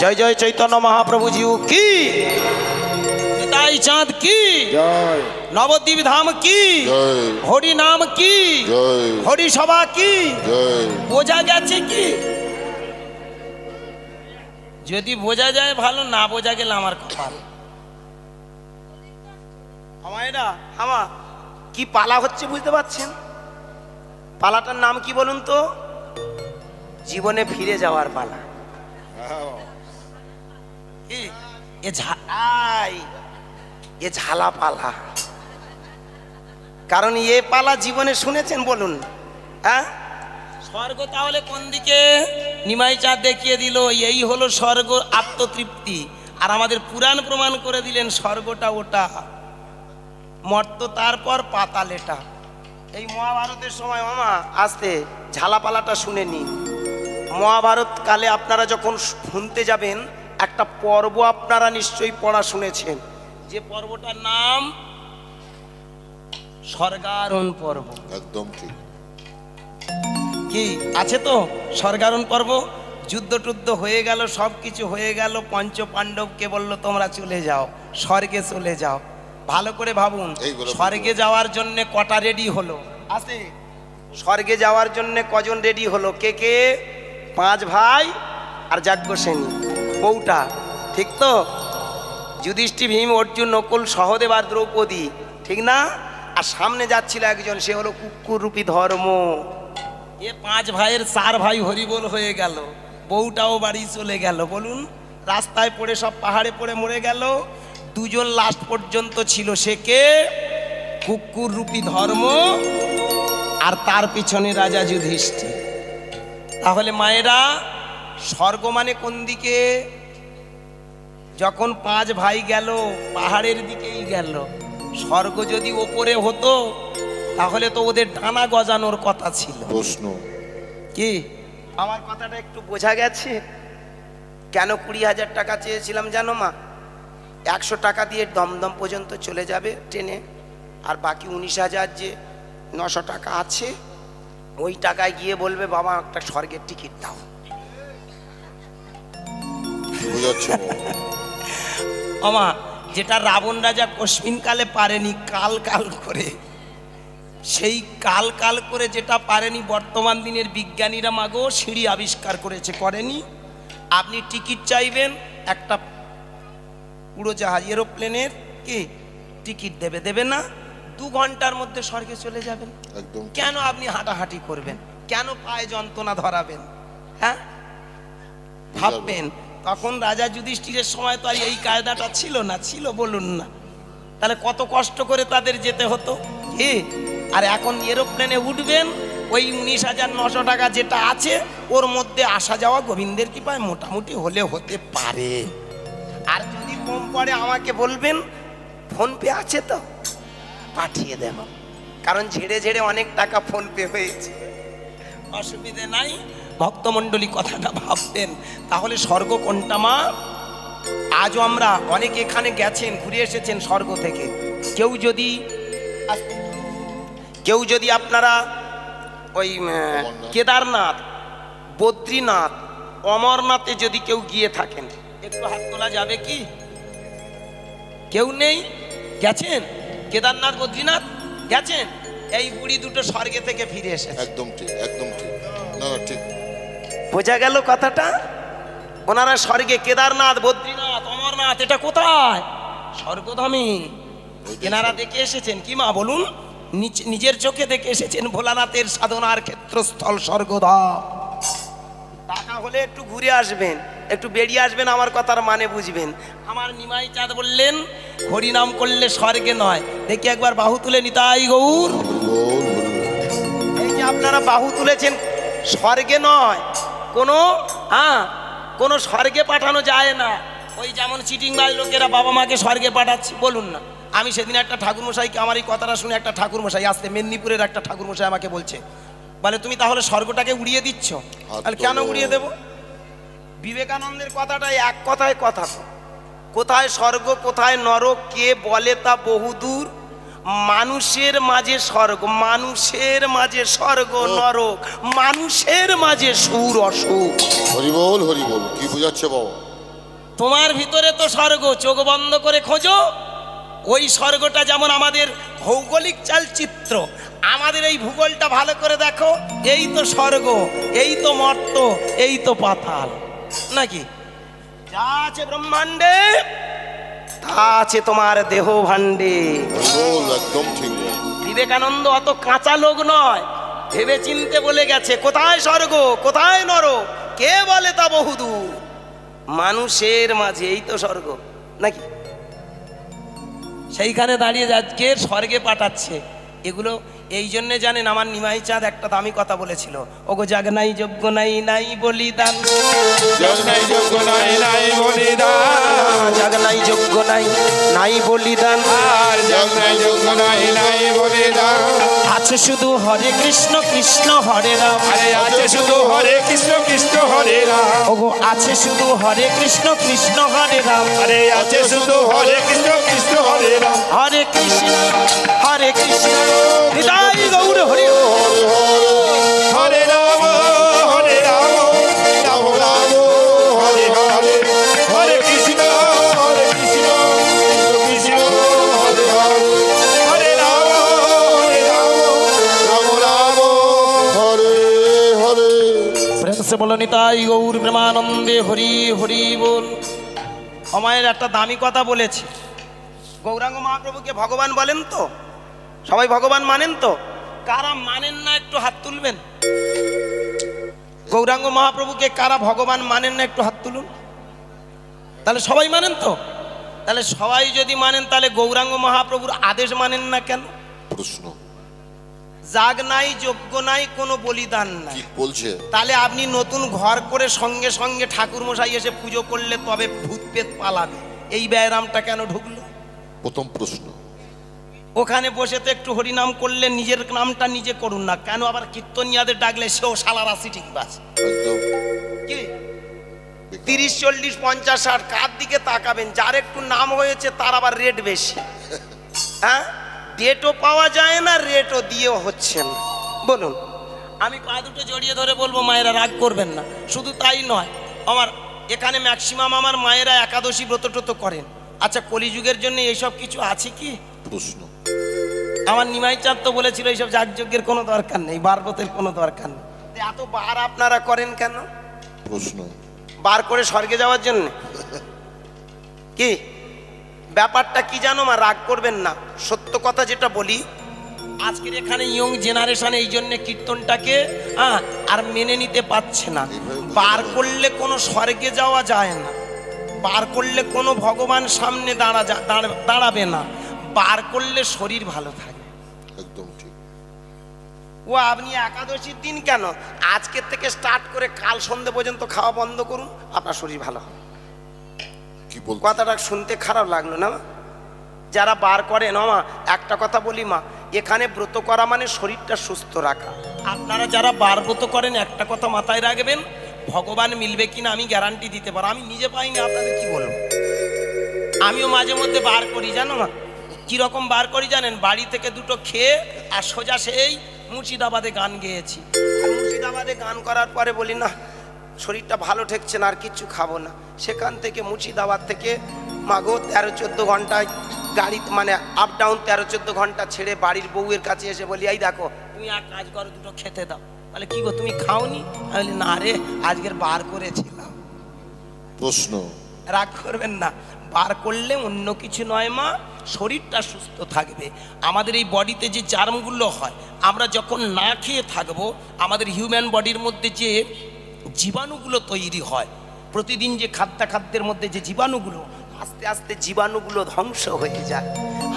জয় জয় চৈতন্য মহাপ্রভু জিউ কি, নিতাই চাঁদ কি, জয় নবদ্বীপ ধাম কি, জয় হরি নাম কি, জয় হরি সভা কি, জয়। বোঝা গেছে কি? যদি বোঝা যায় ভালো, না বোঝা গেলে আমার কপাল। আমায়রা আমা কি পালা হচ্ছে বুঝতে পারছেন? পালাটার নাম কি বলুন তো? জীবনে ফিরে যাওয়ার পালা। কি এ ঝালা পালা, কারণ এ পালা জীবনে শুনেছেন বলুন? হ্যাঁ, স্বর্গ তাহলে কোন দিকে? নিমাই চাঁদ দেখিয়ে দিল এই হলো স্বর্গ, আত্মতৃপ্তি। আর আমাদের পুরাণ প্রমাণ করে দিলেন স্বর্গটা ওটা, মর্ত তারপর পাতাল এটা। এই মহাভারতের সময় মামা আসতে ঝালাপালাটা শুনে নি। মহাভারত কালে আপনারা যখন শুনতে যাবেন, একটা পর্ব আপনারা নিশ্চয়ই পড়া শুনেছেন, যে পর্বটার নাম স্বর্গারোহণ পর্ব। একদম ঠিক। কি আছে তো স্বর্গারোহণ পর্ব? যুদ্ধ টুদ্ধ হয়ে গেল, সব কিছু হয়ে গেল, পঞ্চ পাণ্ডবকে বলল তোমরা চলে যাও, স্বর্গে চলে যাও। ভালো করে ভাবুন, স্বর্গে যাওয়ার জন্য কটা রেডি হলো? আছে স্বর্গে যাওয়ার জন্য কজন রেডি হলো? কে কে? 5 ভাই আর যাজ্ঞসেনী বউটা, ঠিক তো? যুধিষ্ঠির, ভীম, অর্জুন, নকুল, সহদেব আর দ্রৌপদী, ঠিক না? আর সামনে যাচ্ছিল একজন, সে হলো কুকুর রূপী ধর্ম। এ 5 ভাইয়ের 4 ভাই হরিবোল হয়ে গেল, বউটাও বাড়ি চলে গেল। বলুন, রাস্তায় পড়ে সব পাহাড়ে পড়ে মরে গেল। 2 জন লাস্ট পর্যন্ত ছিল, সে কে? কুকুর রূপী ধর্ম আর তার পিছনে রাজা যুধিষ্ঠির। তাহলে মায়েরা, স্বর্গ মানে কোন দিকে? যখন 5 ভাই গেল পাহাড়ের দিকেই গেল। স্বর্গ যদি ওপরে হতো তাহলে তো ওদের ডানা গজানোর কথা ছিল। প্রশ্ন কি আমার কথাটা একটু বোঝা গেছে? কেন 20,000 টাকা চেয়েছিলাম জানো মা? 100 টাকা দিয়ে দমদম পর্যন্ত চলে যাবে ট্রেনে, আর বাকি 19,000 যে 900 টাকা আছে, ওই টাকায় গিয়ে বলবে বাবা একটা স্বর্গের টিকিট দাও। বুঝাচ্ছে আমা, যেটা রাবণ রাজা কশ্মিনকালে পারেনি, কাল কাল করে, সেই কাল কাল করে যেটা পারেনি বর্তমান দিনের বিজ্ঞানীরা মাগো সিঁড়ি আবিষ্কার করেছে, করেনি? আপনি টিকিট চাইবেন, একটা উড়োজাহাজ এরোপ্লেনের কি টিকিট দেবে না? 2 ঘন্টার মধ্যে স্বর্গে চলে যাবেন। একদম। কেন আপনি হাঁটাহাঁটি করবেন? কেন পায়ে যন্ত্রণা ধরাবেন? হ্যাঁ, ভাববেন। তখন রাজা যুধিষ্ঠিরের সময় তো আর এই কায়দাটা ছিল না, ছিল বলুন না? তাহলে কত কষ্ট করে তাদের যেতে হতো কি? আর এখন এরোপ্লেনে উঠবেন, ওই 19,900 টাকা যেটা আছে ওর মধ্যে আসা যাওয়া গোবিন্দের কৃপায় মোটামুটি হলে হতে পারে। আর যদি কম পড়ে আমাকে বলবেন, ফোনপে আছে তো পাঠিয়ে দেব, কারণ ঝেড়ে ঝেড়ে অনেক টাকা ফোনপে হয়েছে, অসুবিধে নাই। ভক্তমণ্ডলী কথাটা ভাবতেন। তাহলে স্বর্গ কোনটা মা? আজও আমরা অনেকে এখানে গেছেন, ঘুরে এসেছেন স্বর্গ থেকে। কেউ যদি আপনারা ওই কেদারনাথ, বদ্রীনাথ, অমরনাথে যদি কেউ গিয়ে থাকেন, একটু হাত তোলা যাবে কি? কেউ নেই? গেছেন কেদারনাথ, বদ্রীনাথ গেছেন? এই বুড়ি দুটো স্বর্গে থেকে ফিরে এসেছে। একদম ঠিক, একদম ঠিক। না না ঠিক। বোঝা গেল কথাটা? ওনারা স্বর্গে, কেদারনাথ, বদ্রীনাথ, অমরনাথ, এটা কোথায়? স্বর্গধামে। এনারা দেখে এসেছেন কি মা বলুন? নিজের চোখে দেখে এসেছেন ভোলানাথের সাধনার ক্ষেত্রস্থল স্বর্গধাম। টাকা হলে একটু ঘুরে আসবেন, একটু বেরিয়ে আসবেন, আমার কথার মানে বুঝবেন। আমার নিমাই চাঁদ বললেন হরিনাম করলে স্বর্গে নয়। দেখি একবার বাহু তুলে নিতাই গৌর। এই যে আপনারা বাহু তুলেছেন, স্বর্গে নয় কোনো, কোনো স্বর্গে পাঠানো যায় না। ওই যেমন চিটিংবাজ লোকেরা বাবা মাকে স্বর্গে পাঠাচ্ছে, বলুন না? আমি সেদিন একটা ঠাকুরমশাইকে, আমার এই কথাটা শুনে একটা ঠাকুরমশাই আসতে, মেদিনীপুরের একটা ঠাকুরমশাই আমাকে বলছে, বলে তুমি তাহলে স্বর্গটাকে উড়িয়ে দিচ্ছ। তাহলে কেন উড়িয়ে দেব? বিবেকানন্দের কথাটা এক কথায় কথা তো, কোথায় স্বর্গ কোথায় নরক কে বলে তা বহুদূর। মানুষের মাঝে স্বর্গ, মানুষের মাঝে স্বর্গ নরক, মানুষের মাঝে সুর অসুর। হরি বল, হরি বল। কি বুঝাচ্ছে বাবা? তোমার ভিতরে তো স্বর্গ, চোখ বন্ধ করে খোঁজো। ওই স্বর্গটা যেমন আমাদের ভৌগোলিক চালচিত্র, আমাদের এই ভূগোলটা ভালো করে দেখো, এই তো স্বর্গ, এই তো মর্ত, এই তো পাতাল, নাকি? যা আছে ব্রহ্মাণ্ডে তা আছে তোমার দেহ ভাণ্ডে। বল, একদম ঠিক। বিবেকানন্দ অত কাঁচা লোক নয়, ভেবে চিনতে বলে গেছে কোথায় স্বর্গ কোথায় নরক, কে বলে তা বহুদূর, মানুষের মাঝে এই তো স্বর্গ, নাকি? সেইখানে দাঁড়িয়ে আজকে স্বর্গে পাঠাচ্ছে। এগুলো এই জন্যে জানেন, আমার নিমাই চাঁদ একটা দামি কথা বলেছিল, ওগো জাগ নাই যোগ্য নাই নাই বলিদান, জগ নাই যোগ্য নাই নাই বলিদান, জাগ নাই যোগ্য নাই নাই বলিদান, আর জগ নাই যোগ্য নাই নাই বলিদান। আছে শুধু হরে কৃষ্ণ কৃষ্ণ হরে রাম, আরে আছে শুধু হরে কৃষ্ণ কৃষ্ণ হরে রাম, ওগো আছে শুধু হরে কৃষ্ণ কৃষ্ণ হরে রাম, আরে আছে শুধু হরে কৃষ্ণ কৃষ্ণ হরে রাম, হরে কৃষ্ণ হৃদয় গৌর হরি। হরে রাম হরে রাম রাম রাম হরে হরে, হরে কৃষ্ণ কৃষ্ণ কৃষ্ণ হরে হরে, হরে রাম রাম রাম হরে হরে। প্রেম সে বলো নিতাই গৌর প্রেমানন্দে হরি হরি বল। আমায়ের একটা দামি কথা বলেছে, গৌরাঙ্গ মহাপ্রভুকে ভগবান বলেন তো? সবাই ভগবান মানেন তো? কারা মানেন না একটু হাত তুলবেন। গৌরাঙ্গ মহাপ্রভুকে কারা ভগবান মানেন না একটু হাত তুলুন। তাহলে সবাই মানেন তো? তাহলে সবাই যদি মানেন তাহলে গৌরাঙ্গ মহাপ্রভুর আদেশ মানেন না কেন? প্রশ্ন জাগ নাই যোগ্য নাই কোনো বলিদান নাই, কি বলছে? তাহলে আপনি নতুন ঘর করে সঙ্গে সঙ্গে ঠাকুর মশাই এসে পুজো করলে তবে ভূত পেত পালাবে, এই ব্যায়ামটা কেন ঢুকলো? প্রথম প্রশ্ন। ওখানে বসে তো একটু হরিনাম করলে নিজের নামটা নিজে করুন না কেন? আবার কীর্তনিয়াদের ডাকলে সেও সালারা সিটিং বাস একদম কি 30 40 50 60 কার দিকে তাকাবেন? যার একটু নাম হয়েছে তার আবার রেট বেশি, হ্যাঁ? ডেটও পাওয়া যায় না, রেটও দিয়েও হচ্ছে না। বলুন, আমি পা দুটো জড়িয়ে ধরে বলবো মায়েরা রাগ করবেন না। শুধু তাই নয়, আমার এখানে ম্যাক্সিমাম আমার মায়েরা একাদশী ব্রত টত করেন। আচ্ছা, কলিযুগের জন্য এইসব কিছু আছে কি? প্রশ্ন। আমার নিমাই চাঁদ তো বলেছিল এইসব যাগযজ্ঞের কোনো দরকার নেই, বারবতের কোনো দরকার নেই। এত বার আপনারা করেন কেন? প্রশ্ন। বার করে স্বর্গে যাওয়ার জন্য? কি ব্যাপারটা কি জানো মা? রাগ করবেন না, সত্য কথা যেটা বলি, আজকের এখানে ইয়ং জেনারেশন এই জন্য কীর্তনটাকে আর মেনে নিতে পারছে না। বার করলে কোনো স্বর্গে যাওয়া যায় না, বার করলে কোনো ভগবান সামনে দাঁড়াবে না, বার করলে শরীর ভালো থাকে। একদম ঠিক। ও আপনি একাদশীর দিন কেন আজকের থেকে স্টার্ট করে কাল সন্ধ্যে পর্যন্ত খাওয়া বন্ধ করুন, আপনার শরীর ভালো হবে। কি বল? কথাটা শুনতে খারাপ লাগলো না? যারা বার করেন মা, একটা কথা বলি মা, এখানে ব্রত করা মানে শরীরটা সুস্থ রাখা। আপনারা যারা বার ব্রত করেন একটা কথা মাথায় রাখবেন, ভগবান মিলবে কিনা আমি গ্যারান্টি দিতে পারো, আমি নিজে পাইনি, আপনাদের কি বলবো। আমিও মাঝে মধ্যে বার করি, জানো মা কিরকম বার করি জানেন? বাড়ি থেকে দুটো খেয়ে আর সোজা সেই মুর্শিদাবাদে গান গেয়েছি, আর মুর্শিদাবাদে গান করার পরে বলি না শরীরটা ভালো ঠেকছে না, আর কিচ্ছু খাবো না। সেখান থেকে মুর্শিদাবাদ থেকে মাগো 13-14 ঘন্টায় গাড়ি, মানে আপ ডাউন 13-14 ঘন্টা ছেড়ে বাড়ির বউয়ের কাছে এসে বলি, এই দেখো তুমি এক কাজ করো, দুটো খেতে দাও। বলে কি গো তুমি খাওনি? আমি বলি না রে, আজকের বার করেছিলাম। প্রশ্ন। রাগ করবেন না, বার করলে অন্য কিছু নয় মা, শরীরটা সুস্থ থাকবে। আমাদের এই বডিতে যে জার্মগুলো হয়, আমরা যখন না খেয়ে থাকবো, আমাদের হিউম্যান বডির মধ্যে যে জীবাণুগুলো তৈরি হয়, প্রতিদিন যে খাদ্যের মধ্যে যে জীবাণুগুলো, আস্তে আস্তে জীবাণুগুলো ধ্বংস হয়ে যায়।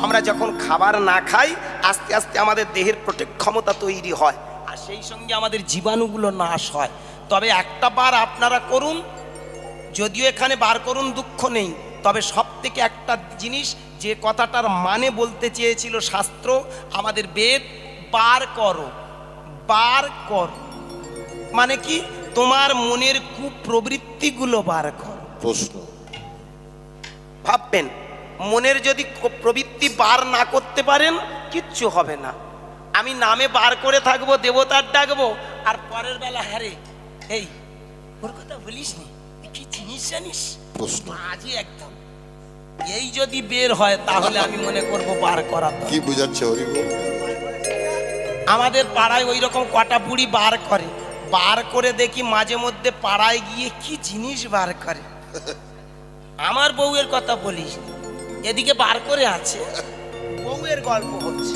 আমরা যখন খাবার না খাই, আস্তে আস্তে আমাদের দেহের প্রোটেক্ট ক্ষমতা তৈরি হয়, আর সেই সঙ্গে আমাদের জীবাণুগুলো নাশ হয়। তবে একটা বার আপনারা করুন, যদিও এখানে বার করুন দুঃখ নেই, তবে সব থেকে একটা জিনিস যে কথাটার মানে বলতে চেয়েছিল শাস্ত্র, আমাদের বেদ, বার করো, বার করো মানে কি? তোমার মনের কুপ্রবৃত্তিগুলো বার করো। প্রশ্ন। ভাববেন, মনের যদি প্রবৃত্তি বার না করতে পারেন কিচ্ছু হবে না। আমি নামে বার করে থাকবো, দেবতার ডাকবো, আর পরের বেলা হারে এই ওর কথা বলিস নি, কি জিনিস জানিস, প্রশ্ন আজই একদম এই যদি বের হয় তাহলে আমি মনে করব বার করা দরকার। কি বুঝাচ্ছে হরি বল? আমাদের পাড়ায় ওই রকম কটা বুড়ি বার করে, বার করে দেখি মাঝে মধ্যে পাড়ায় গিয়ে কি জিনিস বার করে। আমার বউয়ের কথা বলিস, এদিকে বার করে আছে, বউয়ের গল্প হচ্ছে।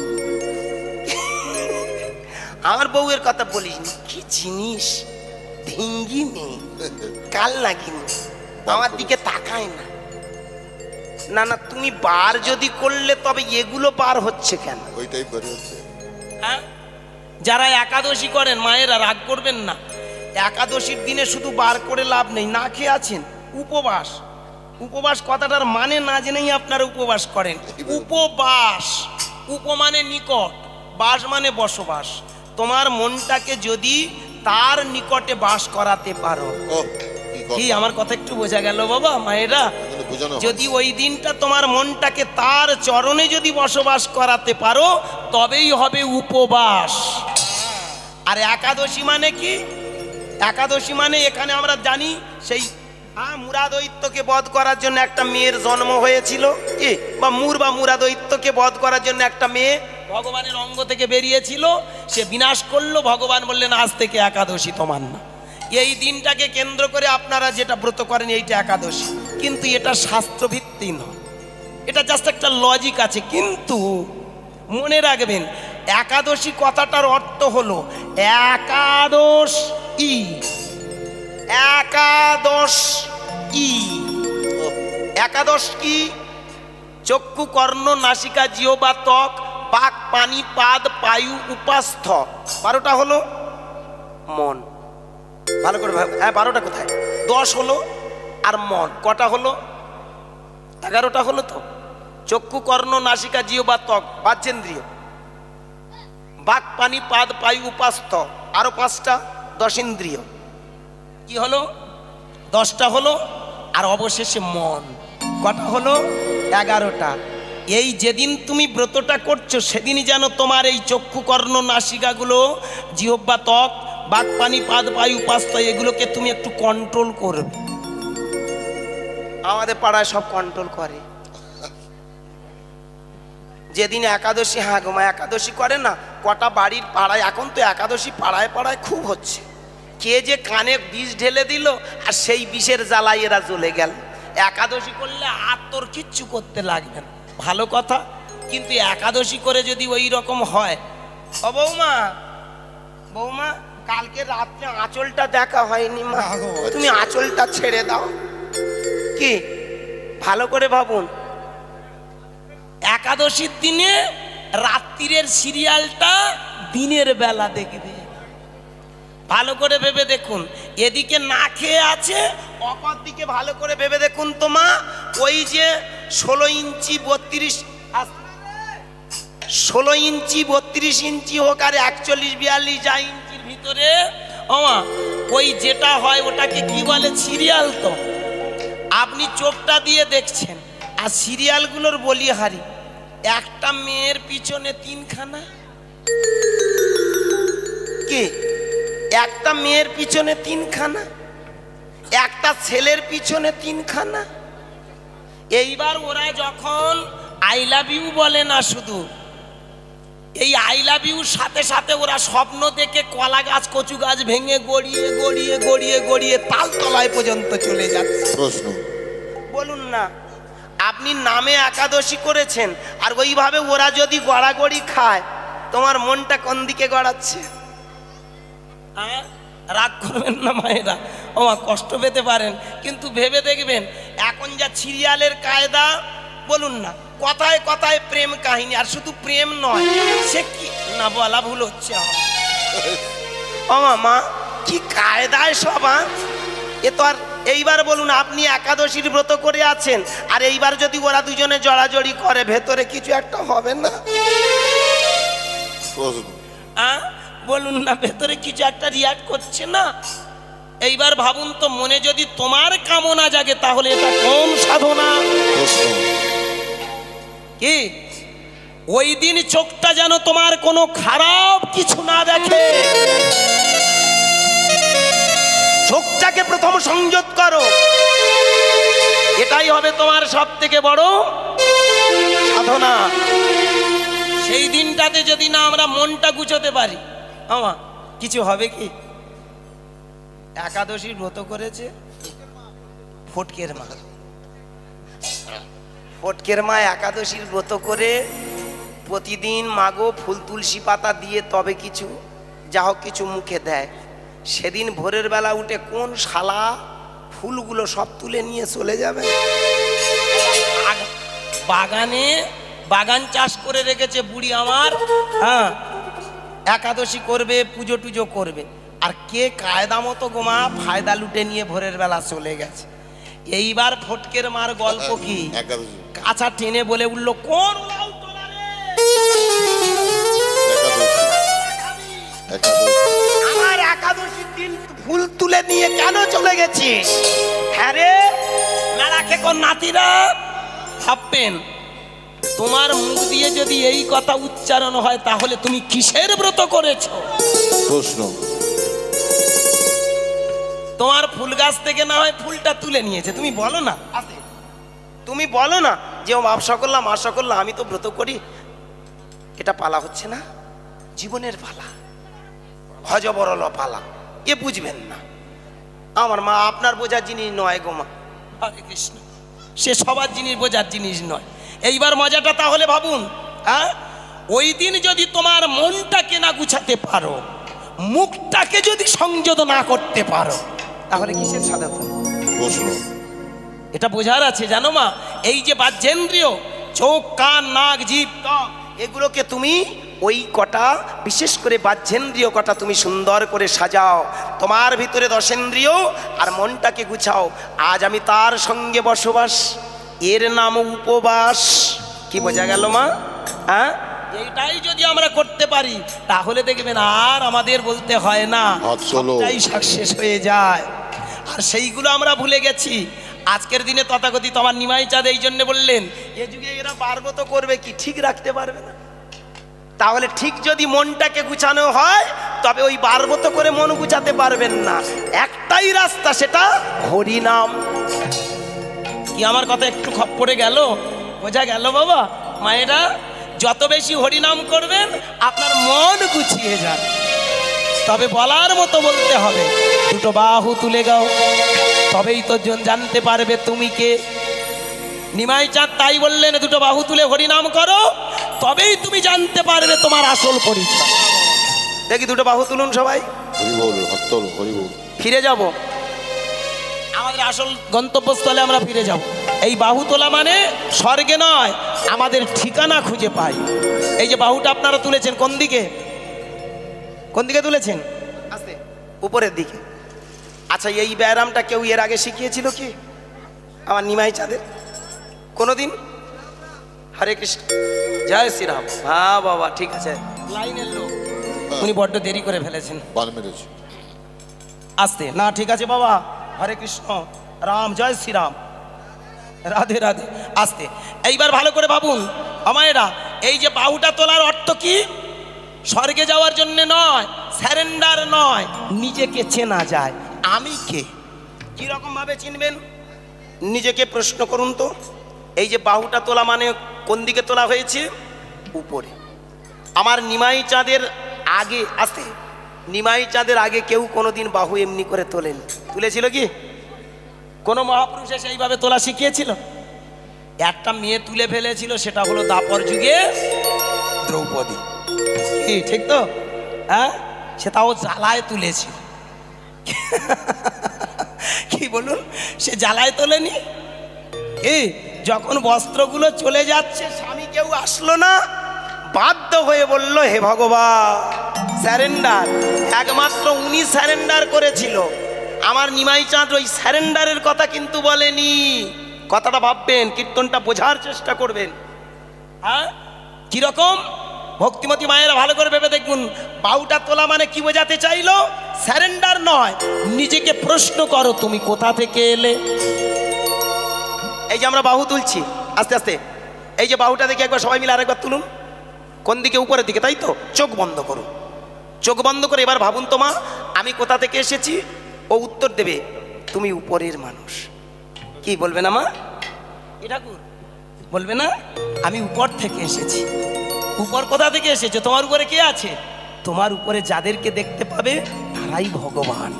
আমার বউয়ের কথা বলিস নি, কি জিনিস, ভিঙ্গি নেই, কাল লাগিনি, আমার দিকে তাকায় না। না না, তুমি বার যদি করলে তবে এগুলো বার হচ্ছে কেন? ওইটাই বের হচ্ছে। হ্যাঁ, যারা একাদশী করেন মায়েরা রাগ করবেন না, একাদশীর দিনে শুধু বার করে লাভ নেই, না খেয়ে আছেন উপবাস। উপবাস কথাটার মানে না জেনেই আপনারা উপবাস করেন। উপবাস, উপ মানে নিকট, বাস মানে বসবাস। তোমার মনটাকে যদি তার নিকটে বাস করাতে পারো, ও কি কি কথা, আমার কথা একটু বোঝা গেল বাবা মায়েরা? এখানে বোঝানো হয়। যদি ওই দিনটা তোমার মনটাকে তার চরণে যদি বসবাস করাতে পারো তবেই হবে উপবাস। আর একাদশী মানে কি? একাদশী মানে এখানে আমরা জানি সেই মুরাদৈত্যকে বধ করার জন্য একটা মেয়ের জন্ম হয়েছিল, কি বা মুরাদৈত্যকে বধ করার জন্য একটা মেয়ে ভগবানের অঙ্গ থেকে বেরিয়েছিল, সে বিনাশ করলো। ভগবান বললেন আজ থেকে একাদশী তোমার না। এই দিনটাকে কেন্দ্র করে আপনারা যেটা ব্রত করেন এইটা একাদশী, কিন্তু এটা শাস্ত্রভিত্তিক নয়, এটা জাস্ট একটা লজিক আছে। কিন্তু মনে রাখবেন একাদশী কথাটার অর্থ হলো একাদশ ই, একাদশ ই। একাদশ কি? চক্ষু, কর্ণ, নাসিকা, জিহ্বা, ত্বক, বাক, পানি, পাদ, পায়ু, উপাস্থ। 12টা হলো মন। ভালো করে ভাব, হ্যাঁ 12টা কোথায়? 10 হলো। আর মন কটা হলো? 11টা হলো তো। চক্ষু, কর্ণ, নাসিকা, জিহ্বা, ত্বক, বাহ্যেন্দ্রিয়, বাক, পানি, পাদ, পায়ু, উপাস্থ, আরো 5টা 10 ইন্দ্রিয়। কি হলো? 10টা হলো। আর অবশেষে মন কটা হলো? 11টা। এই যেদিন তুমি ব্রতটা করছো সেদিনই যেন তোমার এই চক্ষু, কর্ণ, নাসিকাগুলো, জিহ্বা, ত্বক, বাক, পানি, পাদ, বায়ু, উপাস্থ এগুলোকে তুমি একটু কন্ট্রোল করবে। আমাদের পাড়ায় সব কন্ট্রোল করে। যেদিন একাদশী, হ্যাঁ গোমা একাদশী করে না, কটা বাড়ির পাড়ায়, এখন তো একাদশী পাড়ায় পাড়ায় খুব হচ্ছে, কে যে কানে বিষ ঢেলে দিল আর সেই বিষের জ্বালায় এরা জ্বলে গেল। একাদশী করলে আর তোর কিচ্ছু করতে লাগবে না, ভালো কথা। কিন্তু একাদশী করে যদি ওই রকম হয়, ও বৌমা, বৌমা কালকে রাত্রে আঁচলটা দেখা হয়নি মা, তুমি আঁচলটা ছেড়ে দাও। কি ভালো করে ভাবুন, একাদশীর দিনে রাত্রিরের সিরিয়ালটা দিনের বেলা দেখবে। ভালো করে ভেবে দেখুন, এদিকে না খেয়ে আছে, অপর দিকে ভালো করে ভেবে দেখুন তো মা, ওই যে 16 ইঞ্চি 32 ইঞ্চি হোক আর 41-42 যা ইঞ্চির ভিতরে ওই যেটা হয় ওটাকে কি বলে? সিরিয়াল। তো আপনি চোখটা দিয়ে দেখছেন আর সিরিয়ালগুলোর বলিহারি, একটা মেয়ের পিছনে 3খানা। কি? একটা মেয়ের পিছনে 3খানা, একটা ছেলের পিছনে 3খানা। এইবার ওরা যখন আই লাভ ইউ বলে না, শুধু এই আই লাভ ইউর সাথে সাথে ওরা স্বপ্ন দেখে কলা গাছ, কচু গাছ ভেঙে গড়িয়ে গড়িয়ে গড়িয়ে গড়িয়ে তালতলায় পর্যন্ত চলে যাচ্ছে। প্রশ্ন বলুন না, আপনি নামে একাদশী করেছেন আর ওইভাবে ওরা যদি গড়াগড়ি খায়, তোমার মনটা কোন দিকে গড়াচ্ছে? হ্যাঁ, রাগ করবেন না মায়েরা, কষ্ট পেতে পারেন, কিন্তু ভেবে দেখবেন এখন যা সিরিয়ালের কায়দা, বলুন না কথায় কথায় প্রেম কাহিনী, আর শুধু প্রেম নয়, সে কি না বলা ভুল হচ্ছে আমার, মা কি কায়দায় সব। এ তো আর, এইবার বলুন আপনি একাদশীর ব্রত করে আছেন আর এইবার যদি ওরা দুজনে জড়াজড়ি করে, ভেতরে কিছু একটা হবে না? প্রশ্ন বলুন না, ভেতরে কিছু একটা রিয়াক্ট করছে না? এইবার ভাবুন তো, মনে যদি তোমার কামনা জাগে তাহলে এটা কোন সাধনা? প্রশ্ন কি ওই দিন চোখটা যেন তোমার কোনো খারাপ কিছু না দেখে, চোখটাকে প্রথম সংযত করো। এটাই হবে তোমার সব থেকে বড় সাধনা। সেই দিনটাতে যদি না আমরা মনটা গুছোতে পারি, আমা কিছু হবে কি? একাদশীর ব্রত করেছে ফটকের মা, ফটকের মা একাদশীর ব্রত করে প্রতিদিন মাগো ফুল তুলসী পাতা দিয়ে তবে কিছু যা হোক কিছু মুখে দেয়। সেদিন ভোরের বেলা উঠে কোন শালা ফুলগুলো সব তুলে নিয়ে চলে যাবে। বাগানে বাগান চাষ করে রেখেছে বুড়ি আমার, হ্যাঁ, একাদশী করবে, পুজো টুজো করবে, আর কে কায়দা মতো গোমা ফায়দা লুটে নিয়ে ভোরের বেলা চলে গেছে। এইবার ফটকের মার গল্প কি, একাদশী কাঁচা টেনে বলে উঠলো, কোন লাউ তোলা রে? একাদশী একাদশী আমার একাদশীর দিন ফুল তুলে নিয়ে কেন চলে গেছি? হ্যাঁ রে মেলা খেকন নাতিরা ভাববেন, তোমার মুখ দিয়ে যদি এই কথা উচ্চারণ হয় তাহলে তুমি কিসের ব্রত করেছো? প্রশ্ন। তোমার ফুল গাছ থেকে না হয় ফুলটা তুলে নিয়েছে, তুমি বলো না, তুমি বলো না যে ও মাপসা করলাম আশা করলাম, আমি তো ব্রত করি। এটা পালা হচ্ছে না, জীবনের পালা, হজবরল পালা, এ বুঝবেন না। আমার মা আপনার বোঝার জিনিস নয় গো মা, হরে কৃষ্ণ, সে সবার জিনিস বোঝার জিনিস নয়। এইবার মজাটা তাহলে ভাবুন, হ্যাঁ, ওই দিন যদি তোমার মনটাকে না গুছাতে পারো, মুখটাকে যদি সংযত না করতে পারো, তাহলে কিসের সাধনা? প্রশ্ন। এটা বোঝার আছে জানো মা, এই যে বাহ্যেন্দ্রিয় চোখ কান নাক জিভ ত্বক, এগুলোকে তুমি ওই কটা বিশেষ করে বাহ্যেন্দ্রিয় কটা তুমি সুন্দর করে সাজাও, তোমার ভিতরে দশেন্দ্রিয় আর মনটাকে গুছাও। আজ আমি তার সঙ্গে বসবাস, এর নাম উপবাস। কি বোঝা গেল মা? হ্যাঁ, এইটাই যদি আমরা করতে পারি তাহলে দেখবেন আর আমাদের বলতে হয় না, সবটাই সাকসেস হয়ে যায়। আর সেইগুলো আমরা ভুলে গেছি। আজকের দিনে তথাকথিত আমার নিমাই চাঁদ এই জন্য বললেন, এ যুগে এরা পারবো তো করবে কি, ঠিক রাখতে পারবে না। তাহলে ঠিক যদি মনটাকে গুছানো হয় তবে ওই বারবত করে মন গুছাতে পারবেন না। একটাই রাস্তা, সেটা হরিনাম। কি আমার কথা একটু খপ পড়ে গেল? বোঝা গেল বাবা? মায়েরা যত বেশি হরিনাম করবেন আপনার মন গুছিয়ে যাবে। তবে বলার মতো বলতে হবে, দুটো বাহু তুলে গাও, তবেই তো জানতে পারবে তুমি কে। নিমাই চাঁদ তাই বললেন, দুটো বাহু তুলে হরিনাম করো, তবেই তুমি জানতে পারবে তোমার আসল পরিচয়। দেখি দুটো বাহু তুলুন সবাই, হরিবোল, হত্তল হরিবোল। ফিরে যাব আমাদের আসল গন্তব্যস্থলে, আমরা ফিরে যাব। এই বাহু তোলা মানে স্বর্গে নয়, আমাদের ঠিকানা খুঁজে পাই। এই যে বাহুটা আপনারা তুলেছেন কোন দিকে, কোন দিকে তুলেছেন? আস্তে, উপরের দিকে। আচ্ছা, এই ব্যায়ামটা কেউ এর আগে শিখিয়েছিল কি আমার নিমাই চাঁদের কোনোদিন? হরে কৃষ্ণ, জয় শ্রীরাম। হ্যাঁ বাবা, ঠিক আছে, লাইনের লোক উনি বড্ড দেরি করে ফেলেছেন। বান মেরেছে। আস্তে না, ঠিক আছে বাবা, হরে কৃষ্ণ, রাম, জয় শ্রীরাম, রাধে রাধে। আস্তে। এইবার ভালো করে ভাবুন আমায়েরা, এই যে বাহুটা তোলার অর্থ কি? স্বর্গে যাওয়ার জন্য নয়, স্যারেন্ডার নয়, নিজেকে চেনা যায়। আমি কে, কিরকম ভাবে চিনবেন? নিজেকে প্রশ্ন করুন তো। এই যে বাহুটা তোলা মানে কোন দিকে তোলা হয়েছে? উপরে। আমার নিমাই চাঁদের আগে, আস্তে, নিমাই চাঁদের আগে কেউ কোনোদিন বাহু এমনি করে তোলেন? তুলেছিল কি? কোনো মহাপুরুষ এসে এইভাবে তোলা শিখিয়েছিল? একটা মেয়ে তুলে ফেলেছিল, সেটা হলো দাপর যুগে দ্রৌপদী। কি ঠিক তো? হ্যাঁ, সে তাও জ্বালায় তুলেছিল। কি বলুন, সে জ্বালায় তোলেনি। কি, যখন বস্ত্রগুলো চলে যাচ্ছে, স্বামী কেউ আসলো না, বাধ্য হয়ে বলল, হে ভগবান, স্যারেন্ডার। একমাত্র উনি স্যারেন্ডার করেছিল। আমার নিমাই চাঁদ ওই স্যারেন্ডারের কথা কিন্তু বলেনি। কথাটা ভাববেন, কীর্তনটা বোঝার চেষ্টা করবেন। হ্যাঁ, কিরকম? ভক্তিমতী মায়েরা ভালো করে ভেবে দেখুন, বাহুটা তোলা মানে কি বোঝাতে চাইলো? স্যারেন্ডার নয়, নিজেকে প্রশ্ন করো, তুমি কোথা থেকে এলে। এই যে আমরা বাহু তুলছি আস্তে আস্তে, এই যে বাহুটা দেখে একবার সবাই মিলে আরেকবার তুলুন। কোন দিকে? উপরের দিকে, তাই তো? চোখ বন্ধ করুন, চোখ বন্ধ করে এবার ভাবুন তো মা, আমি কোথা থেকে এসেছি? ও উত্তর দেবে, তুমি উপরের মানুষ। কি বলবে না মা? এ ঠাকুর বলবে না আমি উপর থেকে এসেছি। উপর কোথা থেকে এসেছো? তোমার উপরে কে আছে? তোমার উপরে যাদেরকে দেখতে পাবে তারাই ভগবান।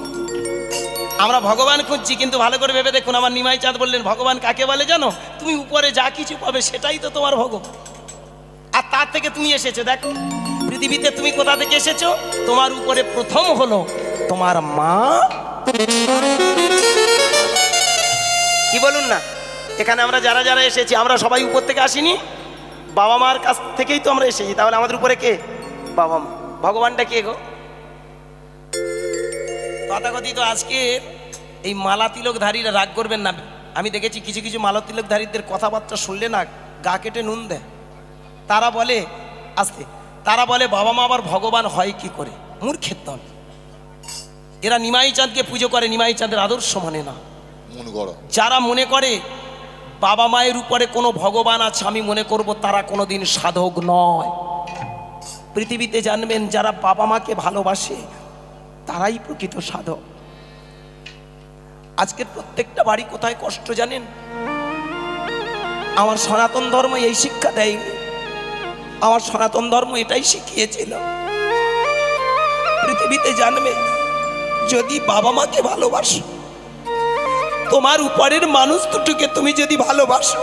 আমরা ভগবান খুঁজছি, কিন্তু ভালো করে ভেবে দেখুন, আমার নিমাই চাঁদ বললেন ভগবান কাকে বলে জানো? তুমি উপরে যা কিছু পাবে সেটাই তো তোমার ভগবান। আর তার থেকে তুমি এসেছো। দেখো পৃথিবীতে তুমি কোথা থেকে এসেছো? তোমার উপরে প্রথম হলো তোমার মা। কি বলুন না, এখানে আমরা যারা যারা এসেছি আমরা সবাই উপর থেকে আসিনি, বাবা মার কাছ থেকেই তো আমরা এসেছি। তাহলে আমাদের উপরে কে? বাবা মা। ভগবানটা কে গো? তথাকথিত আজকে এই মালা তিলকধারীরা রাগ করবেন না, আমি দেখেছি কিছু কিছু মালা তিলকধারীদের কথাবার্তা শুনলে না গা কেটে নুন দেয়। তারা বলে আস্তে, তারা বলে বাবা মা আবার ভগবান হয় কি করে? মূর্খের দল। এরা নিমাই চাঁদকে পুজো করে, নিমাই চাঁদের আদর্শ মানে না। মন গড়া। যারা মনে করে বাবা মায়ের উপরে কোনো ভগবান আছে, আমি মনে করব তারা কোনোদিন সাধক নয়। পৃথিবীতে জানবেন যারা বাবা মাকে ভালোবাসে তারাই প্রকৃত সাধক। আজকের প্রত্যেকটা বাড়ি কোথায় কষ্ট জানেন? আমার সনাতন ধর্ম এই শিক্ষা দেয়নি। আমার সনাতন ধর্ম এটাই শিখিয়েছিল, পৃথিবীতে জানবে যদি বাবা মাকে ভালোবাসো, তোমার উপরের মানুষ দুটোকে তুমি যদি ভালোবাসো,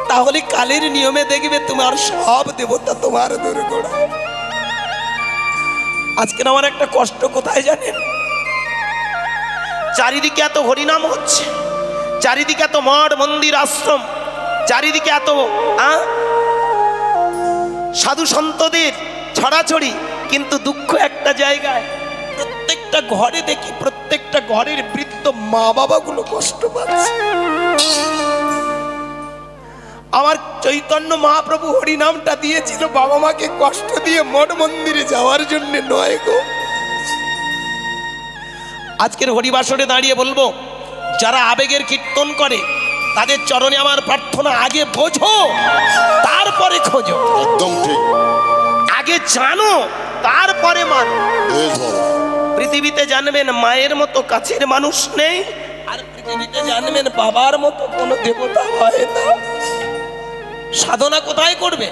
তাহলে কালের নিয়মে দেখবে তোমার সব দেবতা তোমার দুর্গড়া। আজকের আমার একটা কষ্ট কোথায় জানেন? চারিদিকে এত হরিনাম হচ্ছে, চারিদিকে এত মঠ মন্দির আশ্রম, চারিদিকে এত সাধু সন্তদের ছড়াছড়ি, কিন্তু দুঃখ একটা জায়গায়, প্রত্যেকটা ঘরে দেখি প্রত্যেকটা ঘরের বৃদ্ধ মা বাবাগুলো কষ্ট পাচ্ছে। আমার চৈতন্য মহাপ্রভু হরিনামটা দিয়েছিল বাবা মাকে কষ্ট দিয়ে মঠ মন্দিরে যাওয়ার জন্য নয় গো। আজকের হরিবাসরে দাঁড়িয়ে বলবো, যারা আবেগের কীর্তন করে তাদের চরণে আমার প্রার্থনা, আগে বোঝো তারপরে খোঁজো। একদম ঠিক। আগে জানো তারপরে মানো। বেশ বড়। পৃথিবীতে জানবেন মায়ের মতো কাছের মানুষ নেই, আর পৃথিবীতে জানবেন বাবার মতো কোনো দেবতা হয় না। সাধনা কোথায় করবে?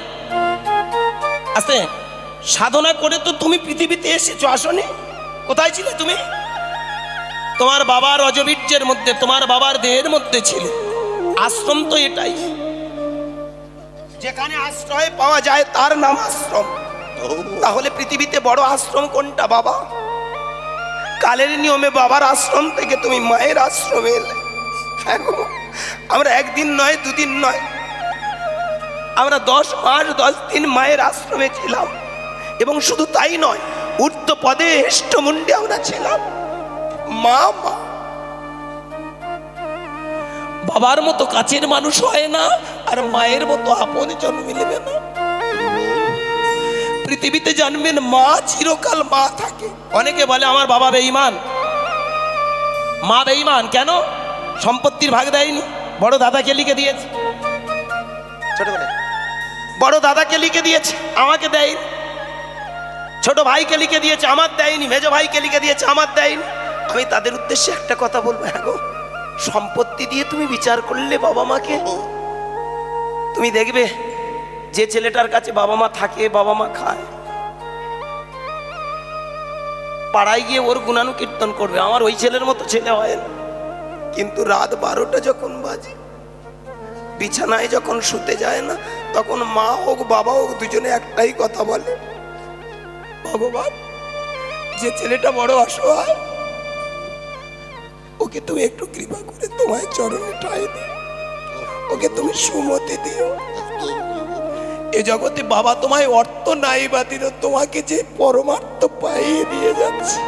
আস্তে, সাধনা করে তো তুমি পৃথিবীতে এসেছো, আসনি? কোথায় ছিলে তুমি? তোমার বাবার অজবীর্যের মধ্যে, তোমার বাবার দেহের মধ্যে ছিলে। আশ্রম তো এটাই, যেখানে আশ্রয় পাওয়া যায় তার নাম আশ্রম। তাহলে পৃথিবীতে বড় আশ্রম কোনটা? বাবা। কালের নিয়মে বাবার আশ্রম থেকে তুমি মায়ের আশ্রমে এলে। হ্যাঁ গো, আমরা একদিন নয় দুদিন নয়, আমরা 10 মাস 10 দিন মায়ের আশ্রমে ছিলাম। এবং শুধু তাই নয়, ঊর্ধ্ব পদে হেষ্টমুণ্ডে আমরা ছিলাম। মা মা বাবার মতো কাছের মানুষ হয় না, আর মায়ের মতো আপন জন মিলবে না। পৃথিবীতে জানবেন মা চিরকাল মা থাকে। অনেকে বলে আমার বাবা বেঈমান, মা বেঈমান। কেন? সম্পত্তির ভাগ দেয়নি, বড় দাদাকে লিখে দিয়েছে। ছোটবেলায় বড় দাদাকে লিখে দিয়েছে, আমাকে দেয়নি। ছোট ভাইকে লিখে দিয়েছে, আমার দেয়নি। মেজ ভাইকে লিখে দিয়েছে, আমার দেয়নি। আমি তাদের উদ্দেশ্যে একটা কথা বলবো, হ্যাঁ গো, সম্পত্তি দিয়ে তুমি বিচার করলে বাবা মাকে, তুমি দেখবে যে ছেলেটার কাছে বাবা মা থাকে, বাবা মা খায়, পাড়ায় গিয়ে ওর গুণানুকীর্তন করবে, আমার ওই ছেলের মতো ছেলে হয় না। কিন্তু রাত 12টা যখন বাজে, বিছানায় যখন শুতে যায় না, তখন মা হোক বাবা হোক দুজনে একটাই কথা বলে, ভগবান যে ছেলেটা বড় অসহায়, ওকে তুমি একটু কৃপা করে তোমায় চরণে ঠাঁই দিও, ওকে তুমি সুমতি দিও। এ জগতে বাবা তোমায় অর্থ নাই বা দিল, তোমাকে যে পরমার্থ পাইয়ে দিয়ে যাচ্ছে।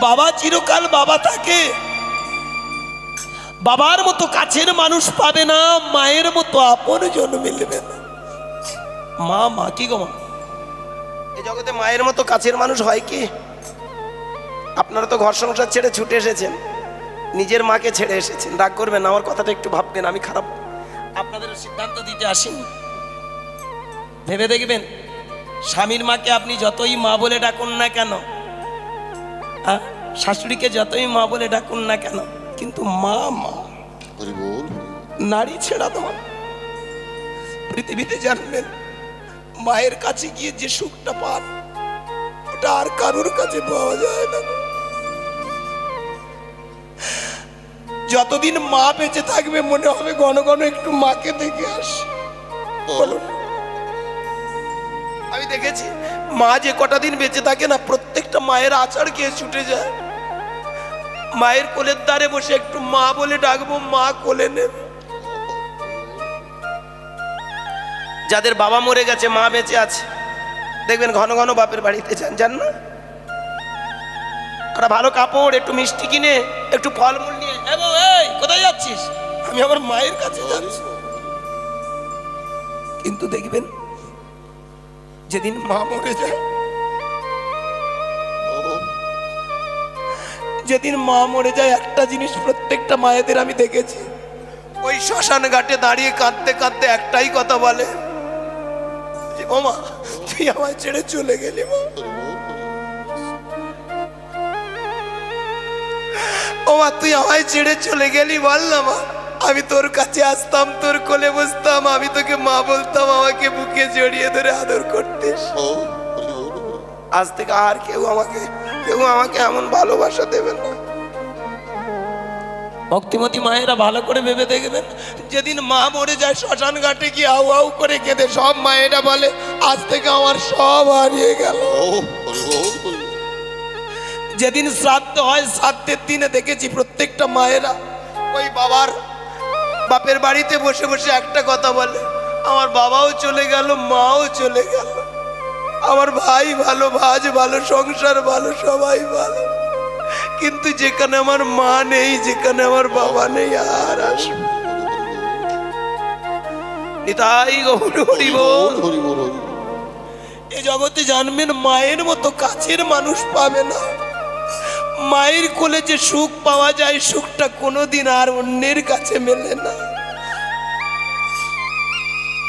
বাবা চিরকাল বাবা থাকে, বাবার মতো কাছের মানুষ পাবে না, মায়ের মতো আপন জন মিলবে না। মা মা কি গো মা? এ জগতে মায়ের মতো কাছের মানুষ হয় কি? আপনারা তো ঘর সংসার ছেড়ে ছুটে এসেছেন, নিজের মাকে ছেড়ে এসেছেন। রাগ করবেন না, আমার কথাটা একটু ভাববেন, আমি খারাপ আপনাদের সিদ্ধান্ত দিতে আসিনি। ভেবে দেখবেন, স্বামীর মাকে আপনি যতই মা বলে ডাকুন না কেন, শাশুড়িকে যতই মা বলে ডাকুন না কেন, কিন্তু মা মা। হরি বল। নারী ছেড়া দেওয়া। পৃথিবীতে জানবেন মায়ের কাছে গিয়ে যে সুখটা পান ওটা আর কারোর কাছে পাওয়া যায় না। যতদিন মা বেঁচে থাকবে মনে হবে ঘন ঘন একটু মাকে দেখে আসি। বলুন, আমি দেখেছি মা যে কটা দিন বেঁচে থাকে না, প্রত্যেকটা মায়ের আচার খেয়ে ছুটে যায়। মায়ের কোলের দ্বারে বসে একটু মা বলে ডাকবো, মা কোলে নেবে। যাদের বাবা মরে গেছে মা বেঁচে আছে, দেখবেন ঘন ঘন বাপের বাড়িতে যান, জান না? একটা ভালো কাপড়, একটু মিষ্টি কিনে, একটু ফলমূল নিয়ে, এই কোথায় যাচ্ছিস? আমি আমার মায়ের কাছে যাচ্ছি। কিন্তু দেখবেন যেদিন মা মরে যায়, যেদিন মা মরে যায়, একটা জিনিস প্রত্যেকটা মায়েদের আমি দেখেছি, ওই শ্মশান ঘাটে দাঁড়িয়ে কাঁদতে কাঁদতে একটাই কথা বলে, ও মা তুই আমায় ছেড়ে চলে গেলি মা। ও মা তুই আমায় ছেড়ে চলে গেলি, বল না মা, আমি তোর কাছে আসতাম, তোর কোলে বসতাম, আমি তোকে মা বলতাম, আমাকে বুকে জড়িয়ে ধরে আদর করতিস। আজ থেকে আর কেউ আমাকে এমন ভালোবাসা দেবে না। ভক্তিমতী মায়েরা ভালো করে ভেবে দেখবেন, যেদিন মা মরে যায় শ্মশান ঘাটে গিয়ে আউ আউ করে কেঁদে, সব মায়েরা বলে আজ থেকে আমার সব হারিয়ে গেল। যেদিন শ্রাদ্ধ হয়, শ্রাদ্ধের দিনে দেখেছি প্রত্যেকটা মায়েরা ওই বাপের বাড়িতে বসে বসে একটা কথা বলে, আমার বাবাও চলে গেল, মাও চলে গেল, আমার ভাই ভালো, ভাজ ভালো, সংসার ভালো, সবাই ভালো, কিন্তু যেখানে আমার মা নেই, যেখানে আমার বাবা নেই, আর আসবে নিতাই গৌর হরি বল। এই জগতে জানবেন মায়ের মতো কাছের মানুষ পাবে না। মায়ের কোলে যে সুখ পাওয়া যায়, সুখটা কোনোদিন আর অন্যের কাছে মেলে না।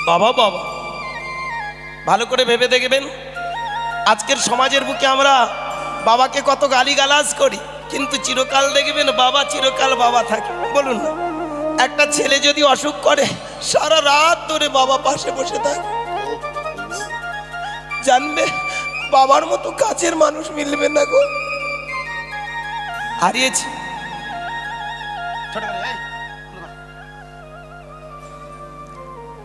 বাবা বাবা ভালো করে ভেবে দেখবেন, আজকের সমাজের বুকে আমরা বাবাকে কত গালিগালাজ করি, কিন্তু চিরকাল দেখবেন বাবা চিরকাল বাবা থাকে। বলুন না, একটা ছেলে যদি অসুখ করে সারা রাত ধরে বাবা পাশে বসে থাকে। জানবে বাবার মতো কাছের মানুষ মিলবে না গো। হারিয়েছি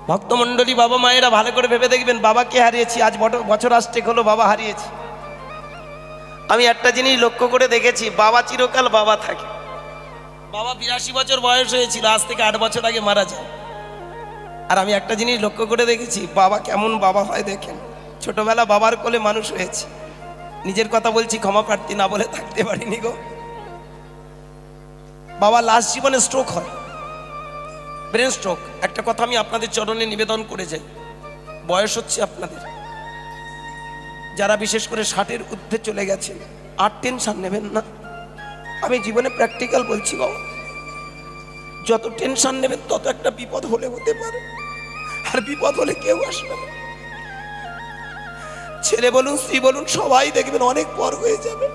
ভক্তমণ্ডলী, বাবা মায়েরা ভালো করে ভেবে দেখবেন, বাবাকে হারিয়েছি। আজ বছর আসতে হলো বাবা হারিয়েছি। আমি একটা জিনিস লক্ষ্য করে দেখেছি, বাবা চিরকাল বাবা থাকে। বাবা 82 বছর বয়স হয়েছিল, আজ থেকে 8 বছর আগে মারা যায়। আর আমি একটা জিনিস লক্ষ্য করে দেখেছি, বাবা কেমন বাবা হয় দেখেন। ছোটবেলা বাবার কোলে মানুষ হয়েছে, নিজের কথা বলছি, ক্ষমা প্রার্থী, না বলে থাকতে পারিনি গো। বাবা লাস্ট জীবনে স্ট্রোক হয়, ব্রেন স্ট্রোক। একটা কথা আমি আপনাদের চরণে নিবেদন করে যাই, বয়স হচ্ছে আপনাদের, যারা বিশেষ করে 60-এর ঊর্ধ্বে চলে গেছে, আর টেনশন নেবেন না। আমি জীবনে প্র্যাকটিক্যাল বলছি বাবা, যত টেনশন নেবেন তত একটা বিপদ হতে পারে, আর বিপদ হলে কেউ আসবে না। ছেলে বলুন, স্ত্রী বলুন, সবাই দেখবেন অনেক পর হয়ে যাবে।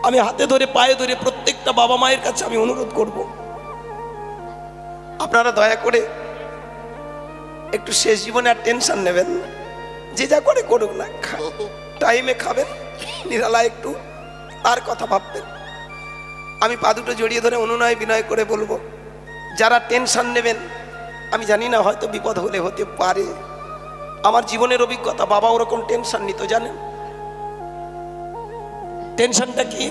আমি হাতে ধরে পায়ে ধরে প্রত্যেকটা বাবা মায়ের কাছে আমি অনুরোধ করব, আপনারা দয়া করে একটু শেষ জীবনে আর টেনশন নেবেন না। যে যা করে করুক না, টাইমে খাবেন, নিরালায় একটু তার কথা ভাববেন। আমি পা দুটো জড়িয়ে ধরে অনুনয় বিনয় করে বলবো, যারা টেনশন নেবেন, আমি জানি না হয়তো বিপদ হলে হতে পারে। আমার জীবনের অভিজ্ঞতা, বাবা ওরকম টেনশন নিত, জানেন টেনশনটা কি?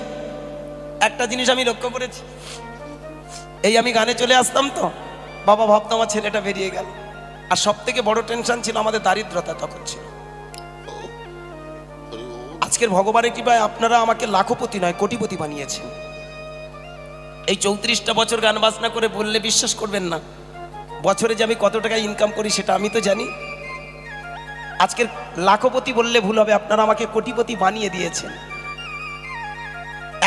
একটা জিনিস আমি লক্ষ্য করেছি, এই আমি গানে চলে আসতাম তো, বাবা ভাবতো আমার ছেলেটা বেরিয়ে গেল। আর সব থেকে বড় টেনশন ছিল আমাদের দারিদ্রতা তখন ছিল। আজকের ভগবানের কৃপায় আপনারা আমাকে লাখপতি নয় কোটিপতি বানিয়েছেন। এই 34টা বছর গান বাজনা করে বললে বিশ্বাস করবেন না, বছরে যে আমি কত টাকা ইনকাম করি সেটা আমি তো জানি। আজকের লাখপতি বললে ভুল হবে, আপনারা আমাকে কোটিপতি বানিয়ে দিয়েছেন।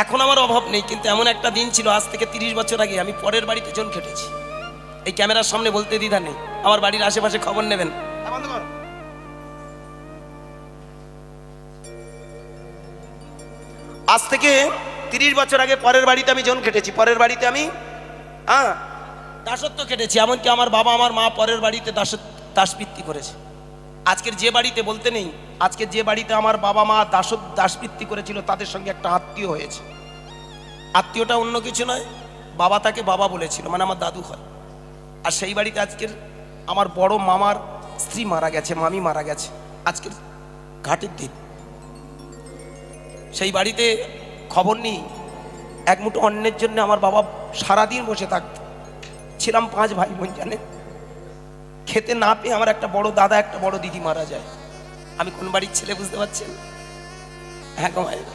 এখন আমার অভাব নেই, কিন্তু এমন একটা দিন ছিল আজ থেকে 30 বছর আগে, আমি পরের বাড়িতে জন খেটেছি। এই ক্যামেরার সামনে বলতে দ্বিধা নেই, আমার বাড়ির আশেপাশে খবর নেবেন। আজ থেকে 30 বছর আগে পরের বাড়িতে আমি জন খেটেছি। পরের বাড়িতে আমি দাসত্ব কেটেছি, এমনকি আমার বাবা আমার মা পরের বাড়িতে দাসবৃত্তি করেছে। আজকের যে বাড়িতে বলতে নেই, আজকের যে বাড়িতে আমার বাবা মা দাসবৃত্তি করেছিল তাদের সঙ্গে একটা আত্মীয় হয়েছে। আত্মীয়টা অন্য কিছু নয়, বাবা তাকে বাবা বলেছিল, মানে আমার দাদু হয়। আর সেই বাড়িতে আজকের আমার বড় মামার স্ত্রী মারা গেছে, মামি মারা গেছে আজকের ঘাটের দিন। সেই বাড়িতে খবর নেই, এক মুঠো অন্যের জন্য আমার বাবা সারাদিন বসে থাকত। ছিলাম 5 ভাই বোন, জানেন। খেতে না পেয়ে আমার একটা বড় দাদা একটা বড় দিদি মারা যায়। আমি কোন বাড়ির ছেলে বুঝতে পারছেন? হ্যাঁ গো মায়ের,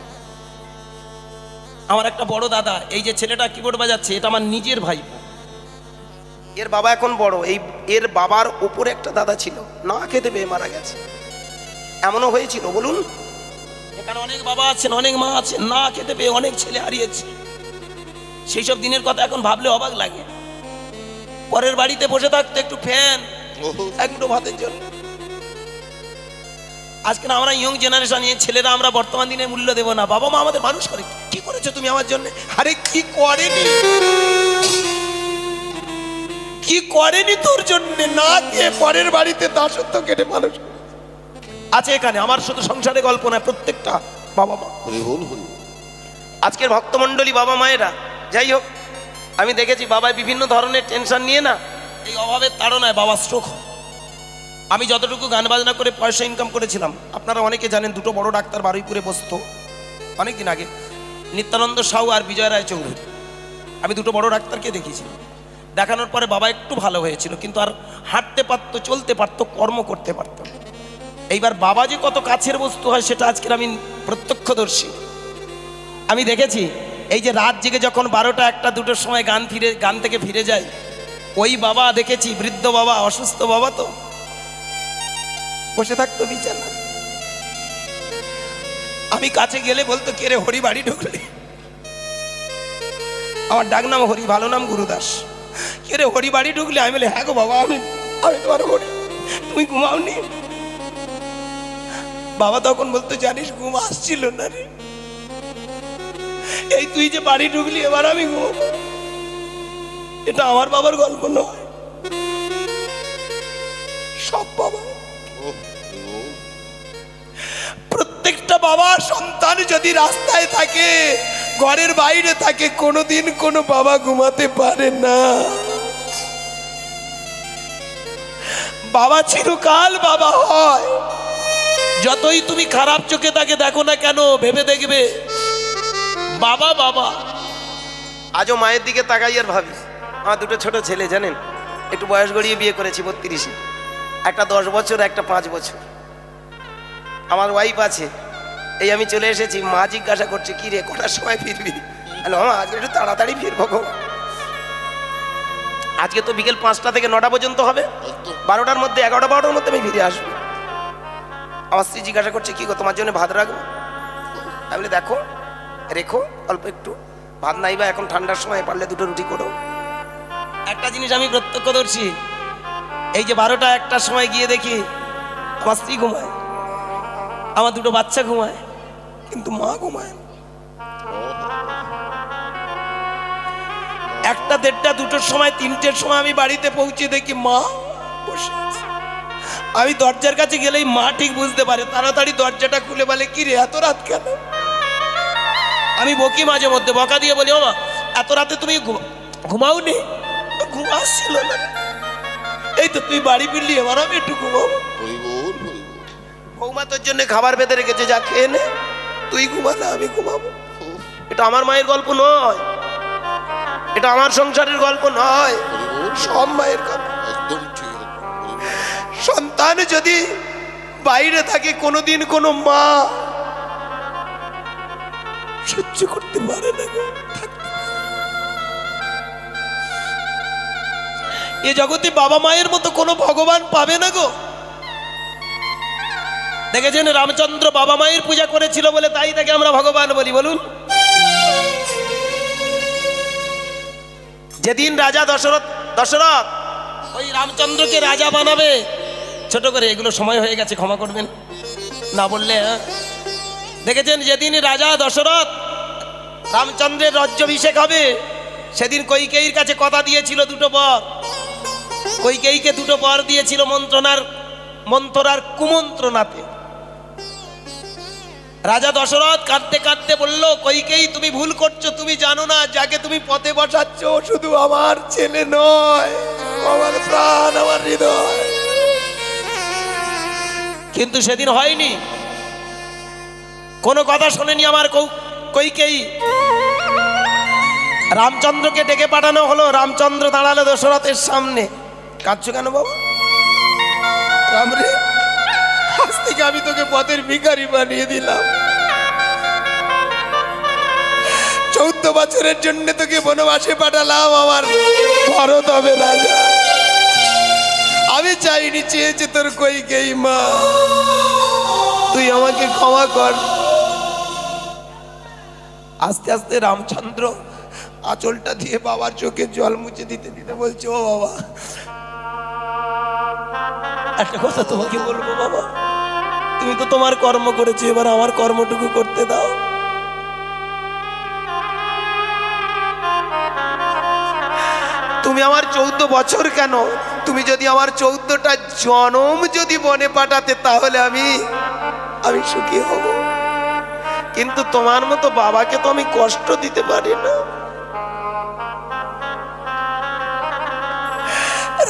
আমার একটা বড় দাদা, এই যে ছেলেটা কিবোর্ড বাজাচ্ছে এটা আমার নিজের ভাই। এর বাবা এখন বড়, এর বাবার উপরে একটা দাদা ছিল, না খেতে পেয়ে মারা গেছে। এমনও হয়েছিল বলুন, এখানে অনেক বাবা আছেন, অনেক মা আছেন, না খেতে পেয়ে অনেক ছেলে হারিয়েছে। সেই সব দিনের কথা এখন ভাবলে অবাক লাগে। পরের বাড়িতে বসে থাকতো একটু ফ্যান, একটু ভাতের জন্য। আজকে আমরা ইয়ং জেনারেশন, ছেলেরা আমরা বর্তমান দিনে মূল্য দেব না। বাবা মা আমাদের মানুষ করে, কি করেছো তুমি আমার জন্য? আরে কি করেনি, কি করেনি তোর জন্য? না কে পরের বাড়িতে দাসত্ব কেটে মানুষ আছে। এখানে আমার শুধু সংসারে গল্প না, প্রত্যেকটা বাবা মা। হরি বল, হরি বল। আজকের ভক্তমণ্ডলী বাবা মায়েরা, যাই হোক, আমি দেখেছি বাবায় বিভিন্ন ধরনের টেনশন নিয়ে না, এই অভাবের তাড়নায় বাবা স্ট্রোক হয়। আমি যতটুকু গান বাজনা করে পয়সা ইনকাম করেছিলাম, আপনারা অনেকে জানেন, দুটো বড় ডাক্তার বারুইপুরে বসতো অনেকদিন আগে, নিত্যানন্দ সাউ আর বিজয় রায় চৌধুরী। আমি দুটো বড় ডাক্তারকে দেখিয়েছি। দেখানোর পরে বাবা একটু ভালো হয়েছিল, কিন্তু আর হাঁটতে পারতো, চলতে পারতো, কর্ম করতে পারতো। এইবার বাবা যে কত কাছের বস্তু হয় সেটা আজকের আমি প্রত্যক্ষদর্শী। আমি দেখেছি এই যে রাত জেগে যখন 12টা 1টা 2টোর সময় গান থেকে ফিরে যায়, ওই বাবা দেখেছি, বৃদ্ধ বাবা, অসুস্থ বাবা, তো বসে থাকতো বিছানা। আমি কাছে গেলে বলতো, কে রে হরি বাড়ি ঢুকলি? আমার ডাক নাম হরি, ভালো নাম গুরুদাস। কে রে হরি বাড়ি ঢুকলি? আমি বলি, হ্যাঁ গো বাবা, আমি তোমার হরি। তুমি ঘুমাওনি? বাবা তখন বলতো, জানিস ঘুম আসছিল না রে, এই তুই যে বাড়ি ঢুকলি এবার আমি ঘুমাবো। এটা আমার বাবার গল্প নয়, সব বাবা, প্রত্যেকটা বাবার সন্তান যদি রাস্তায় থাকে, ঘরের বাইরে থাকে, কোনোদিন কোনো বাবা ঘুমাতে পারে না। বাবা চিরকাল বাবা হয়। যতই তুমি খারাপ চোখে তাকে দেখো না কেন, ভেবে দেখবে বাবা বাবা। আজও মায়ের দিকে তাকাই আর ভাবি, আমার দুটো ছোট ছেলে, জানেন, একটু বয়স গড়িয়ে বিয়ে করেছি, 32-এ, একটা 10 বছর, একটা 5 বছর। আমার ওয়াইফ আছে, এই আমি চলে এসেছি, মা জিজ্ঞাসা করছে, কি রে কটার সময় ফিরবি? আজকে একটু তাড়াতাড়ি ফিরবো গো। আজকে তো বিকেল 5টা থেকে 9টা পর্যন্ত হবে, 12টার মধ্যে, 11টা-12টার মধ্যে আমি ফিরে আসবো। আমার স্ত্রী জিজ্ঞাসা করছে, কি গো তোমার জন্য ভাত রাখবো? আমি বলি, দেখো রেখো অল্প একটু, ভাত নাইবা এখন ঠান্ডার সময়, পারলে 2টো রুটি করো। একটা জিনিস আমি প্রত্যক্ষদর্শী, এই যে 12টা 1টার সময় গিয়ে দেখি আমার স্ত্রী ঘুমায়, আমার 2টো বাচ্চা ঘুমায়, কিন্তু মা ঘুমায়। 1টা 1:30 2টোর সময়, 3টের সময় আমি বাড়িতে পৌঁছে দেখি মা বসে আছে। আমি দরজার কাছে গেলেই মা ঠিক বুঝতে পারে, তাড়াতাড়ি দরজাটা খুলে বলে, কি রে এত রাত কেন? আমি বকি, মাঝে মধ্যে বকা দিয়ে বলি, ও মা এত রাতে তুমি ঘুমাওনি? ঘুম আসছিল না, এই তো তুই বাড়ি ফিরলি, এবার আমি একটু ঘুমাবো। বৌমা তোর জন্য খাবার বেঁধে রেখেছে, যা খেয়ে নে, তুই ঘুমা না, আমি ঘুমাবো। এটা আমার মায়ের গল্প নয়, এটা আমার সংসারের গল্প নয়, সব মায়ের কথা। একদম ঠিক। সন্তান যদি বাইরে থাকে, কোনোদিন কোনো মা সহ্য করতে পারে না গো। এ জগতে বাবা মায়ের মতো কোনো ভগবান পাবে না গো। দেখেছেন, রামচন্দ্র বাবা মায়ের পূজা করেছিল বলে তাই তাকে আমরা ভগবান বলি, বলুন। যেদিন রাজা দশরথ ওই রামচন্দ্রকে রাজা বানাবে, ছোট করে, এগুলো সময় হয়ে গেছে, ক্ষমা করবেন না বললে। দেখেছেন, যেদিন রাজা দশরথ রামচন্দ্রের রাজ্যাভিষেক হবে, সেদিন কৈকেয়ীর কাছে কথা দিয়েছিল দুটো বর, কৈকেয়ীকে দুটো বর দিয়েছিল মন্ত্রণার কুমন্ত্রণাতে। রাজা দশরথ কাঁদতে কাঁদতে বলল, কৈকেয়ী তুমি ভুল করছো, তুমি জানো না যাকে তুমি পথে বসাচ্ছ ও শুধু আমার ছেলে নয়, আমার প্রাণ, আমার হৃদয়। কিন্তু সেদিন হয়নি, কোনো কথা শোনেনি আমার কৈকেয়ী। রামচন্দ্রকে ডেকে পাঠানো হলো, রামচন্দ্র দাঁড়ালো দশরথের সামনে। কাঁদছো কেন বাবা? রাম রে, আজ থেকে আমি তোকে পথের ভিখারি বানিয়ে দিলাম। 14 বছরের জন্য তোকে বনবাসে পাঠালাম, আমার ভরত হবে রাজা। আমি চাইনি, চেয়েছে তোর কৈকেয়ী মা, তুই আমাকে ক্ষমা কর। আস্তে আস্তে রামচন্দ্র আঁচলটা দিয়ে বাবার চোখে জল মুছে দিতে দিতে বলছে, ও বাবা, একটা কথা তোমাকে বলবো বাবা, তুমি তো তোমার কর্ম করেছো, এবার আমার কর্মটুকু করতে দাও। তুমি আমার 14 বছর কেন, তুমি যদি আমার 14টা জনম যদি বনে পাঠাতে তাহলে আমি সুখী হব, কিন্তু তোমার মতো বাবাকে তো আমি কষ্ট দিতে পারি না।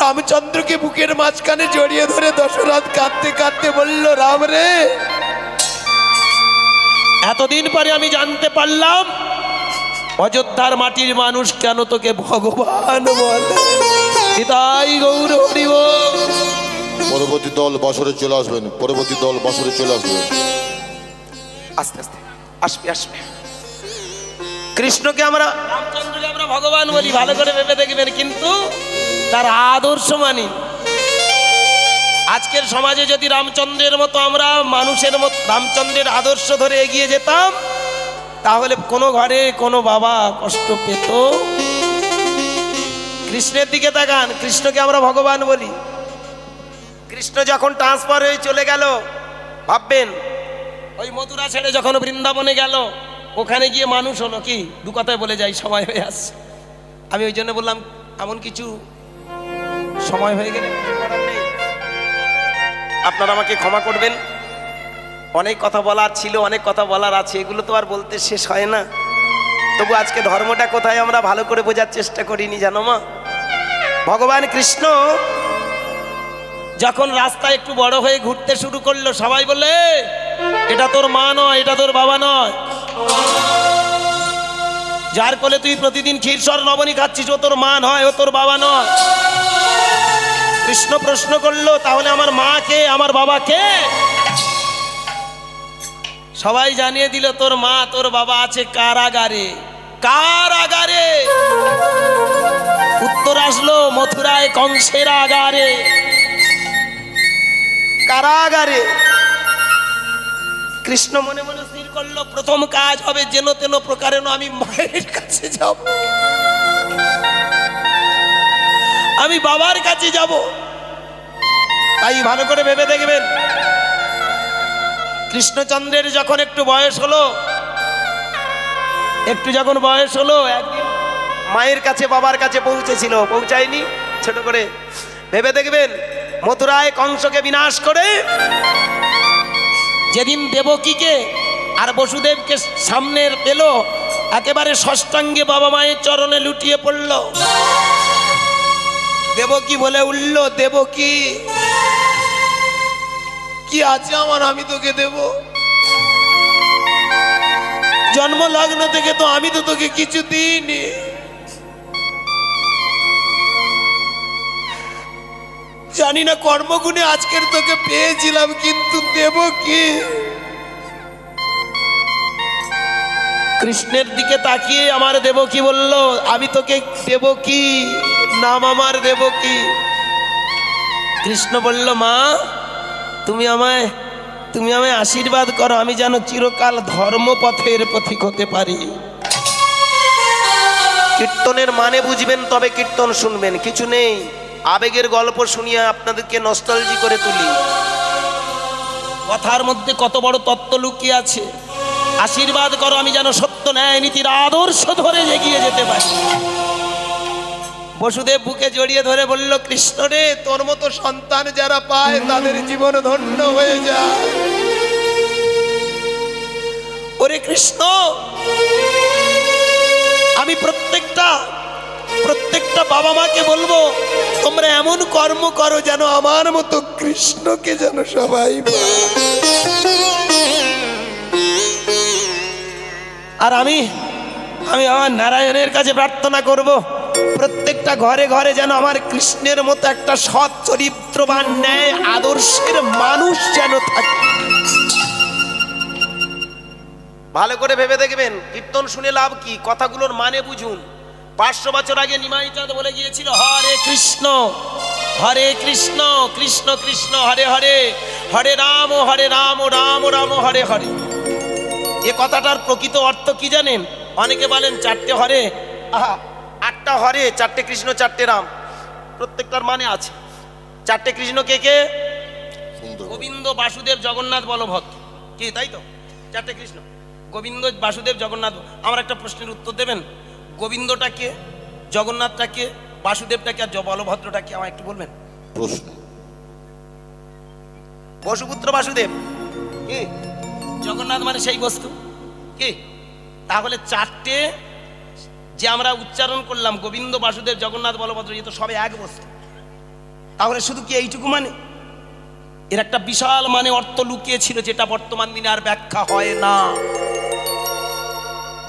রামচন্দ্রকে বুকের মাঝখানে জড়িয়ে ধরে দশরথ কাঁদতে কাঁদতে বলল, রাম রে, এতদিন পরে আমি জানতে পারলাম অযোধ্যার মাটির মানুষ কেন তোকে ভগবান বলে। নিতাই গৌর হরি বল। পরবর্তী দল বছরে চলে আসবেন, পরবর্তী দল বছরে চলে আসবেন। আস্তে আস্তে আসবে। কৃষ্ণকে আমরা, রামচন্দ্রকে আমরা ভগবান বলি, ভালো করে ভেবে দেখবেন, কিন্তু তার আদর্শ মানি। আজকের সমাজে যদি রামচন্দ্রের মতো আমরা মানুষের মতো রামচন্দ্রের আদর্শ ধরে এগিয়ে যেতাম, তাহলে কোনো ঘরে কোনো বাবা কষ্ট পেত। কৃষ্ণের দিকে তাকান, কৃষ্ণকে আমরা ভগবান বলি। কৃষ্ণ যখন ট্রান্সফার হয়ে চলে গেল, ভাববেন ওই মথুরা ছেড়ে যখন বৃন্দাবনে গেল, ওখানে গিয়ে মানুষ হলো কি, দু কথায় বলে যাই, সময় হয়ে আসছে। আমি ওই জন্য বললাম, এমন কিছু সময় হয়ে গেলে কিছু করার নেই, আপনারা আমাকে ক্ষমা করবেন। অনেক কথা বলার ছিল, অনেক কথা বলার আছে, এগুলো তো আর বলতে শেষ হয় না। তবু আজকে ধর্মটা কোথায় আমরা ভালো করে বোঝার চেষ্টা করিনি, জানো মা। ভগবান কৃষ্ণ যখন রাস্তায় একটু বড় হয়ে ঘুরতে শুরু করলো, সবাই বললে, এটা তোর মা নয়, এটা তোর বাবা নয়, যার কোলে তুই প্রতিদিন ক্ষীরসর লবণী খাচ্ছিস, ও তোর মা নয়, ও তোর বাবা নয়। কৃষ্ণ প্রশ্ন করলো, তাহলে আমার মা কে, আমার বাবা কে? সবাই জানিয়ে দিল, তোর মা তোর বাবা আছে কারাগারে। কারাগারে উত্তর আসলো, মথুরায় কংসের আগারে। কারাগারে। কৃষ্ণ মনে মনে স্থির করলো, প্রথম কাজ হবে যেন তেন প্রকারে আমি মায়ের কাছে যাব, আমি বাবার কাছে যাব। তাই ভালো করে ভেবে দেখবেন, কৃষ্ণচন্দ্রের যখন একটু বয়স হলো, যখন বয়স হলো, একদিন মায়ের কাছে বাবার কাছে পৌঁছেছিল, পৌঁছায়নি। ছোট করে ভেবে দেখবেন, মথুরায় কংসকে বিনাশ করে যেদিন দেবকীকে আর বসুদেবকে সামনে পেল, একেবারে ষষ্ঠাঙ্গে বাবা মায়ের চরণে লুটিয়ে পড়ল। দেবকী বলে উঠল, দেবকী কি আছে আমার, আমি তোকে দেব? জন্ম লগ্ন থেকে তো আমি তো তোকে কিছু দিইনি। জানি না কর্মগুণে আজকের তোকে পেয়েছিলাম, কিন্তু দেব কি? কৃষ্ণের দিকে তাকিয়ে আমার দেবকী বলল, আমি তোকে দেব কি, নাম আমার দেবকী। কৃষ্ণ বলল, মা তুমি আমায় আশীর্বাদ করো, আমি যেন চিরকাল ধর্মপথের পথিক হতে পারি। কীর্তনের মানে বুঝবেন, তবে কীর্তন শুনবেন, কিছু নেই আবেগের গল্প শুনিয়ে আপনাদেরকে নস্টালজি করে তুলি। কথার মধ্যে কত বড় তত্ত্ব লুকিয়ে আছে। আশীর্বাদ করো, আমি যেন সত্য ন্যায় নীতির আদর্শ ধরে এগিয়ে যেতে পারি। বসুদেব বুকে জড়িয়ে ধরে বলল, কৃষ্ণ রে, তোর মতো সন্তান যারা পায় তাদের জীবন ধন্য হয়ে যায়। ওরে কৃষ্ণ, আমি প্রত্যেকটা বাবা মাকে বলবো, তোমরা এমন কর্ম করো যেন আমার মতো কৃষ্ণকে যেন সবাই পায়। আর আমি আমার নারায়ণের কাছে প্রার্থনা করব, প্রত্যেকটা ঘরে ঘরে যেন আমার কৃষ্ণের মতো একটা সৎ চরিত্রবান ন্যায় আদর্শের মানুষ যেন থাকে। ভালো করে ভেবে দেখবেন, কীর্তন শুনে লাভ কি, কথাগুলোর মানে বুঝুন। 500 বছর আগে নিমাই চাঁদ বলে গিয়েছিল, হরে কৃষ্ণ কৃষ্ণ কৃষ্ণ হরে হরে, হরে রাম রাম রাম হরে হরে। এ কথাটার প্রকৃত অর্থ কি জানেন? অনেকে বলেন 4টে হরে, 8টা হরে, 4টে কৃষ্ণ 4টে রাম। প্রত্যেকটার মানে আছে। 4টে কৃষ্ণ কে কে? সুন্দর। গোবিন্দ, বাসুদেব, জগন্নাথ, বলভদ্র। কি তাই তো? 4টে কৃষ্ণ, গোবিন্দ, বাসুদেব, জগন্নাথ। আমার একটা প্রশ্নের উত্তর দেবেন, গোবিন্দটা কে, জগন্নাথটা কে, বাসুদেবটা কে, আর বলভদ্রটা কে? আমার একটু বলবেন। প্রশ্ন। বসুপুত্র বাসুদেব কি? জগন্নাথ মানে সেই বস্তু কি? তাহলে 4টে যে আমরা উচ্চারণ করলাম, গোবিন্দ, বাসুদেব, জগন্নাথ, বলভদ্র, এ তো সবে এক বস্তু। তাহলে শুধু কি এইটুকু মানে? এর একটা বিশাল মানে অর্থ লুকিয়ে ছিল, যেটা বর্তমান দিনে আর ব্যাখ্যা হয় না।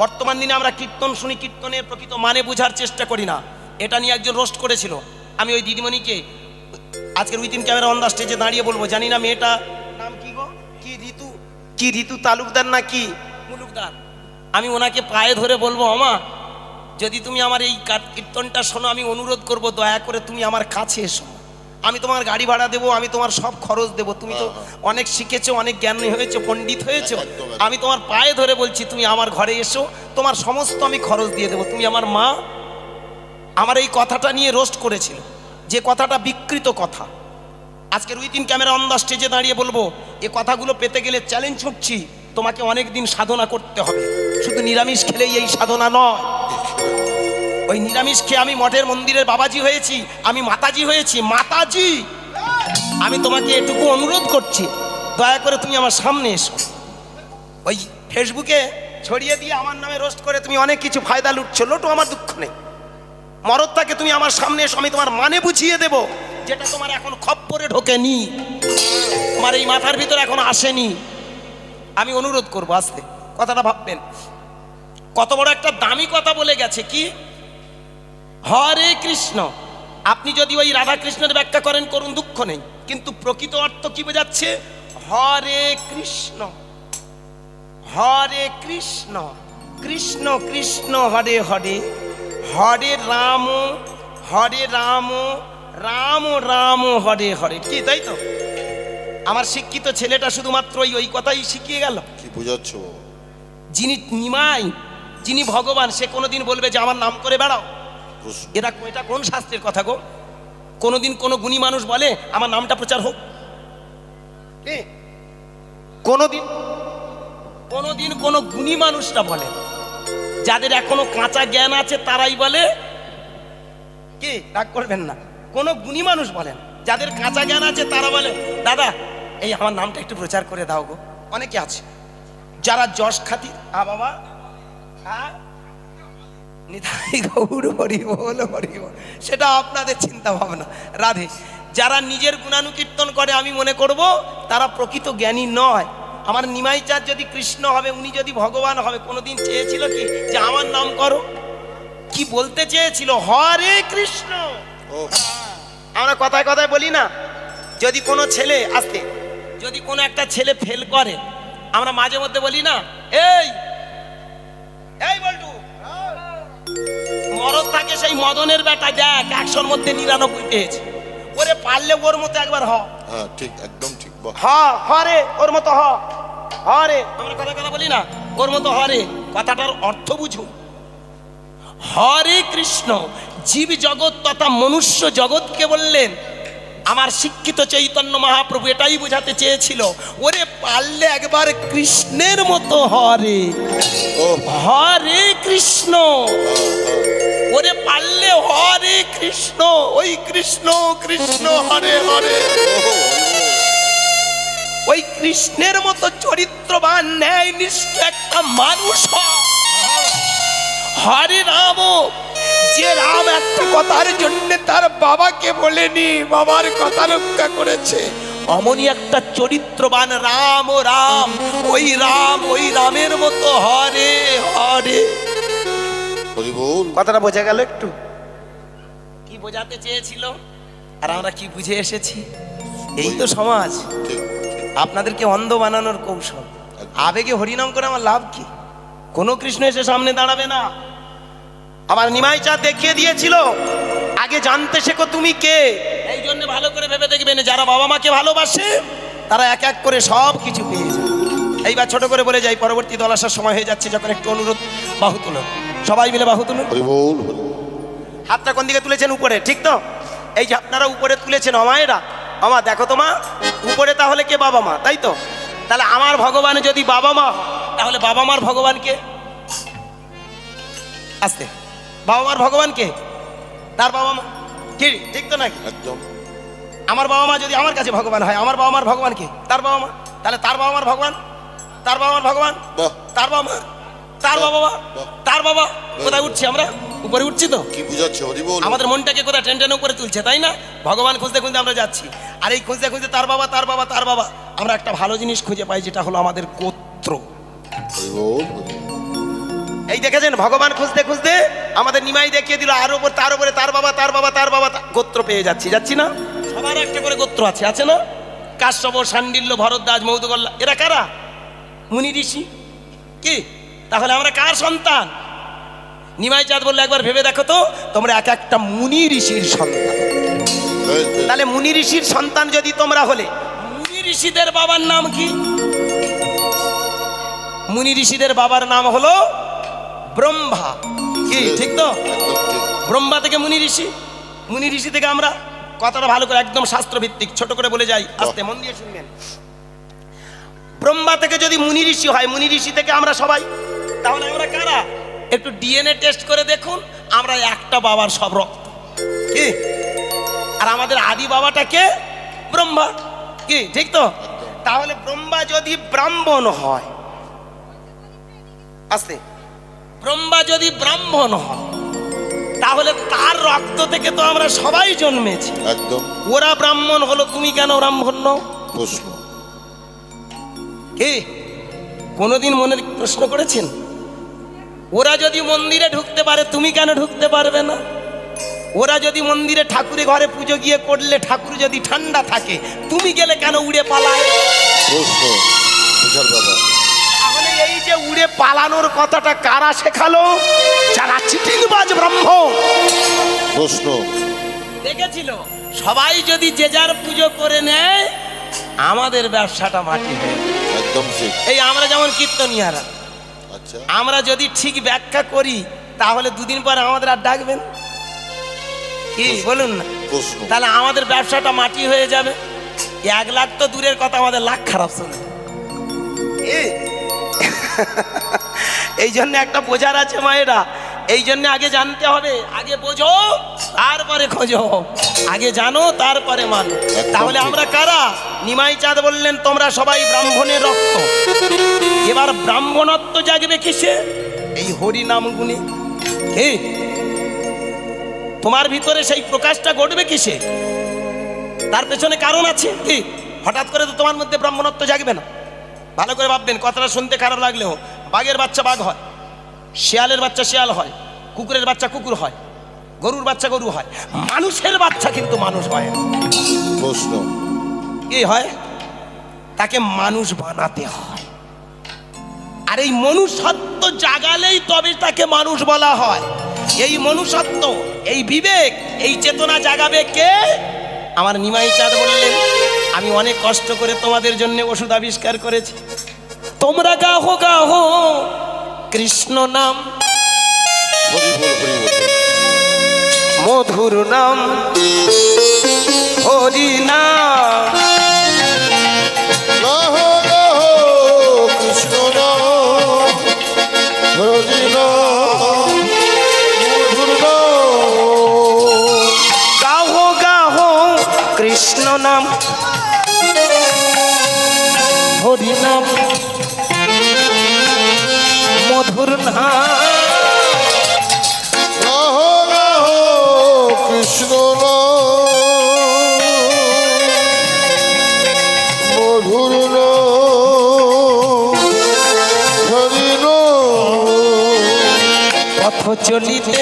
বর্তমান দিনে আমরা কীর্তন শুনি, কীর্তনের প্রকৃত মানে বোঝার চেষ্টা করি না। এটা নিয়ে একজন রোস্ট করেছিল। আমি ওই দিদিমণিকে আজকের উইদিন ক্যামেরা অন দ্য স্টেজে দাঁড়িয়ে বলবো, জানি না মেয়েটা নাম কি গো, কি ঋতু তালুকদার না কি মুলুকদার। আমি ওনাকে পায়ে ধরে বলবো, আমা যদি তুমি আমার এই কীর্তনটা শোনো, আমি অনুরোধ করব দয়া করে তুমি আমার কাছে এসো। আমি তোমার গাড়ি ভাড়া দেবো, আমি তোমার সব খরচ দেবো। তুমি তো অনেক শিখেছো, অনেক জ্ঞানী হয়েছো, পণ্ডিত হয়েছো। আমি তোমার পায়ে ধরে বলছি, তুমি আমার ঘরে এসো, তোমার সমস্ত আমি খরচ দিয়ে দেবো। তুমি আমার মা। আমার এই কথাটা নিয়ে রোস্ট করেছিল, যে কথাটা বিকৃত কথা। আজকের উইদিন ক্যামেরা অন দ্য স্টেজে দাঁড়িয়ে বলবো, এ কথাগুলো পেতে গেলে চ্যালেঞ্জ ছুটছি, তোমাকে অনেক দিন সাধনা করতে হবে। শুধু নিরামিষ খেলেই এই সাধনা নয়। ওই নিরামিষ খেয়ে আমি মঠের মন্দিরের বাবাজি হয়েছি, আমি মাতাজি হয়েছি। মাতাজি, আমি তোমাকে এটুকু অনুরোধ করছি, দয়া করে তুমি আমার সামনে এসো। ওই ফেসবুকে ছড়িয়ে দিয়ে আমার নামে রোস্ট করে তুমি অনেক কিছু ফায়দা লুটছো, লোটো, আমার দুঃখ নেই। মরদ থাকে, তুমি আমার সামনে এসো, আমি তোমার মানে বুঝিয়ে দেব, যেটা তোমার এখন খপ্পরে ঢোকেনি, তোমার এই মাথার ভিতরে এখন আসেনি। আমি অনুরোধ করবো, আসতে কথাটা ভাববেন। কত বড় একটা দামি কথা বলে গেছে, কি হরে কৃষ্ণ। আপনি যদি ওই রাধা কৃষ্ণের ব্যাখ্যা করেন, করুন, দুঃখ নেই, কিন্তু প্রকৃত অর্থ কি বোঝাচ্ছে? হরে কৃষ্ণ, হরে কৃষ্ণ, কৃষ্ণ কৃষ্ণ হরে হরে, হরে রাম রাম রাম হরে হরে। কি তাই তো? আমার শিক্ষিত ছেলেটা শুধুমাত্র ওই কথাই শিখিয়ে গেল। কি বোঝাচ্ছ? যিনি নিমাই, যিনি ভগবান, সে কোনোদিন বলবে যে আমার নাম করে বেড়াও? প্রশ্ন। এটা কোন শাস্ত্রের কথা গো? কোনোদিন কোনো গুণী মানুষ বলে আমার নামটা প্রচার হোক? কোনোদিন কোনো গুণী মানুষটা বলে? যাদের এখনো কাঁচা জ্ঞান আছে তারাই বলে। কি রাগ করবেন না, কোনো গুণী মানুষ বলেন, যাদের কাঁচা জ্ঞান আছে তারা বলে, দাদা এই আমার নামটা একটু প্রচার করে দাও গো। অনেকে আছে যারা যশ খাতির, বাবা নিতাই গৌর হরি বল হরি বল, সেটা আপনাদের চিন্তা ভাবনা। রাধে। যারা নিজের গুণানুকীর্তন করে, আমি মনে করব তারা প্রকৃত জ্ঞানী নয়। আমার নিমাই চাঁদ যদি কৃষ্ণ হবে, উনি যদি ভগবান হবে, কোনোদিন চেয়েছিল কি যে আমার নাম করো? কি বলতে চেয়েছিল? হরে কৃষ্ণ। আমরা কথায় কথায় বলি না, যদি কোনো ছেলে আসতে, যদি কোনো একটা ছেলে ফেল করে, আমরা মাঝে মধ্যে বলি না, এই বল্টু, মরদ থাকে সেই মদনের বেটা, দেখ 100-র মধ্যে 99 পেয়েছে, ওরে পারলে ওর মতো একবার হ। হ্যাঁ ঠিক, একদম ঠিক। হরে, ওর মতো হরে। আমরা কথা বলি না, ওর মতো হরে। কথাটার অর্থ বুঝুন। হরে কৃষ্ণ জীব জগৎ তথা মনুষ্য জগৎকে বললেন। আমার শিক্ষিত চৈতন্য মহাপ্রভু এটাই বোঝাতে চেয়েছিল, ওরে পারলে একবার কৃষ্ণের মতো হরে। হরে কৃষ্ণ। ওরে পারলে হরে কৃষ্ণ, ওই কৃষ্ণ কৃষ্ণ হরে হরে, ওই কৃষ্ণের মতো চরিত্রবান ন্যায়নিষ্ঠ একটা মানুষ হরে রাম। যে রাম একটা কথার জন্য তার বাবাকে বলেনি, বাবার কথা রক্ষা করেছে, অমনি একটা চরিত্রবান রাম। ও রাম, ওই রাম, ওই রামের মতো হরে হরে। হরি বল। কথাটা বোঝা গেল? একটু কি বোঝাতে চেয়েছিল আর আমরা কি বুঝে এসেছি? এই তো সমাজ। ঠিক। আপনাদেরকে অন্ধ বানানোর কৌশল। আবেগে হরিনাম করে আমার লাভ কি? কোনো কৃষ্ণ এসে সামনে দাঁড়াবে না। আমার নিমাই চাঁদ দেখিয়ে দিয়েছিল, আগে জানতে শেখো তুমি কে। এই জন্য ভালো করে ভেবে দেখবেন, যারা বাবা মাকে ভালোবাসে তারা এক এক করে সব কিছু পেয়ে যায়। এইবার ছোট করে বলে যাই, পরবর্তী দল আসার সময় হয়ে যাচ্ছে, যখন একটু অনুরোধ, বাহু তুলুন, সবাই মিলে বাহু তুলুন। হরি বল। হাতটা কোন দিকে তুলেছেন? উপরে, ঠিক তো? এই যে আপনারা উপরে তুলেছেন অমায়েরা, আমা দেখো তো মা, উপরে তাহলে কে? বাবা মা, তাই তো? তাহলে আমার ভগবান যদি বাবা মা, তাহলে বাবা মার ভগবান কে? আস্তে, বাবা মার ভগবান কে? তার বাবা মা, কি ঠিক তো নাকি? একদম। আমার বাবা মা যদি আমার কাছে ভগবান হয়, আমার বাবা মার ভগবান কে? তার বাবা মা। তাহলে তার বাবা মার ভগবান, তার বাবা মার ভগবান, বাহ। তার বাবা মা, তার বাবা মা, তার বাবা। কোথায় উঠছি আমরা? উপরে উঠছি তো? কি বুঝাচ্ছে হরি বল? আমাদের মনটাকে কোথায় টেন টেনে উপরে তুলছে, তাই না? ভগবান খুঁজতে খুঁজতে আমরা যাচ্ছি, আর এই খুঁজতে খুঁজতে তার বাবা, তার বাবা, তার বাবা, আমরা একটা ভালো জিনিস খুঁজে পাই, যেটা হলো আমাদের গোত্র। হরি বল। এই দেখেছেন, ভগবান খুঁজতে খুঁজতে আমাদের নিমাই দেখিয়ে দিল, আর উপর তার উপরে তার বাবা, তার বাবা, তার বাবা, গোত্র পেয়ে যাচ্ছি না? সবার একটা করে গোত্র আছে, আছে না? কাশ্যপ, শাণ্ডিল্য, ভরদ্বাজ, মৌদগল্লা, এরা কারা? মুনি ঋষি। কি তাহলে আমরা কার সন্তান? নিমাই চাঁদ বললো, একবার ভেবে দেখো তো, তোমরা এক একটা মুনি ঋষির সন্তান। তাহলে মুনি ঋষির সন্তান যদি তোমরা হলে, মুনি ঋষিদের বাবার নাম কি? মুনি ঋষিদের বাবার নাম হলো ব্রহ্মা। কি ঠিক তো? ব্রহ্মা থেকে মুনি ঋষি, মুনি ঋষি থেকে আমরা। কথাটা ভালো করে, একদম শাস্ত্রভিত্তিক, ছোট করে বলে যাই, আস্তে মন দিয়ে শুনবেন। ব্রহ্মা থেকে যদি মুনি ঋষি হয়, মুনি ঋষি থেকে আমরা সবাই, তাহলে আমরা কারা? একটু ডিএনএ টেস্ট করে দেখুন, আমরা একটা বাবার সব রক্ত। কি? আর আমাদের আদি বাবাটা কে? ব্রহ্মা। কি ঠিক তো? তাহলে ব্রহ্মা যদি ব্রাহ্মণ হয়, আস্তে, ব্রহ্মা যদি ব্রাহ্মণ হয়, তাহলে তার রক্ত থেকে তো আমরা সবাই জন্মেছি। একদম। ওরা ব্রাহ্মণ হলো, তুমি কেন ব্রাহ্মণ নও? প্রশ্ন। কি কোনোদিন মনে প্রশ্ন করেছেন? ওরা যদি মন্দিরে ঢুকতে পারে, তুমি কেন ঢুকতে পারবে না? ওরা যদি মন্দিরে ঠাকুরের ঘরে পুজো গিয়ে করলে ঠাকুর যদি ঠান্ডা থাকে, তুমি গেলে কেন উড়ে পালায়? প্রশ্ন বুঝার ব্যাপার। তাহলে এই যে উড়ে পালানোর কথাটা কারা শেখালো? যারা চিটিংবাজ ব্রাহ্মণ। প্রশ্ন দেখেছিল, সবাই যদি যে যার পুজো করে নেয়, আমাদের ব্যবসাটা মাটি হয়ে যায়। একদম ঠিক। এই আমরা যেমন কীর্তনিয়ারা, আচ্ছা। আমরা যদি ঠিক ব্যাখ্যা করি, তাহলে দুদিন পরে আমাদের আর ডাকবেন? কি বলুন না? প্রশ্ন। তাহলে আমাদের ব্যবসাটা মাটি হয়ে যাবে। 1 লাখ তো দূরের কথা, আমাদের লাখ খারাপ চলে। এই জন্য একটা বোঝার আছে মায়েরা, এই জন্য আগে জানতে হবে, আগে বোঝো তারপরে খোঁজো, আগে জানো তারপরে মানো। তাহলে আমরা কারা? নিমাই চাঁদ বললেন, তোমরা সবাই ব্রাহ্মণের রক্ত। এবার ব্রাহ্মণত্ব জাগবে কিসে? এই হরি নাম গুণে। কি তোমার ভিতরে সেই প্রকাশটা ঘটবে কিসে? তার পেছনে কারণ আছে। কি হঠাৎ করে তো তোমার মধ্যে ব্রাহ্মণত্ব জাগবে না। ভালো করে ভাববেন, কথাটা শুনতে খারাপ লাগলেও, বাঘের বাচ্চা বাঘ হয়, শিয়ালের বাচ্চা শিয়াল হয়, কুকুরের বাচ্চা কুকুর হয়, গরুর বাচ্চা গরু হয়, মানুষের বাচ্চা কিন্তু মানুষ হয় না। প্রশ্ন কি হয়? তাকে মানুষ বানাতে হয়। আর এই মনুষ্যত্ব জাগালেই তবে তাকে মানুষ বলা হয়। এই মনুষ্যত্ব, এই বিবেক, এই চেতনা জাগাবে কে? আমার নিমাই চাঁদ বললেন, আমি অনেক কষ্ট করে তোমাদের জন্য ওষুধ আবিষ্কার করেছি, তোমরা গাহো গাহো কৃষ্ণ নাম, হরি বল হরি বল। মধুর নাম হরি নাম। গাহো গাহো কৃষ্ণ নাম, হরি নাম, মধুর নাম। কৃষ্ণ নাম হরি নাম মধুর নাম গাহো গাহো কৃষ্ণ নাম মধুর নাম হরি নাম পথ চলিতে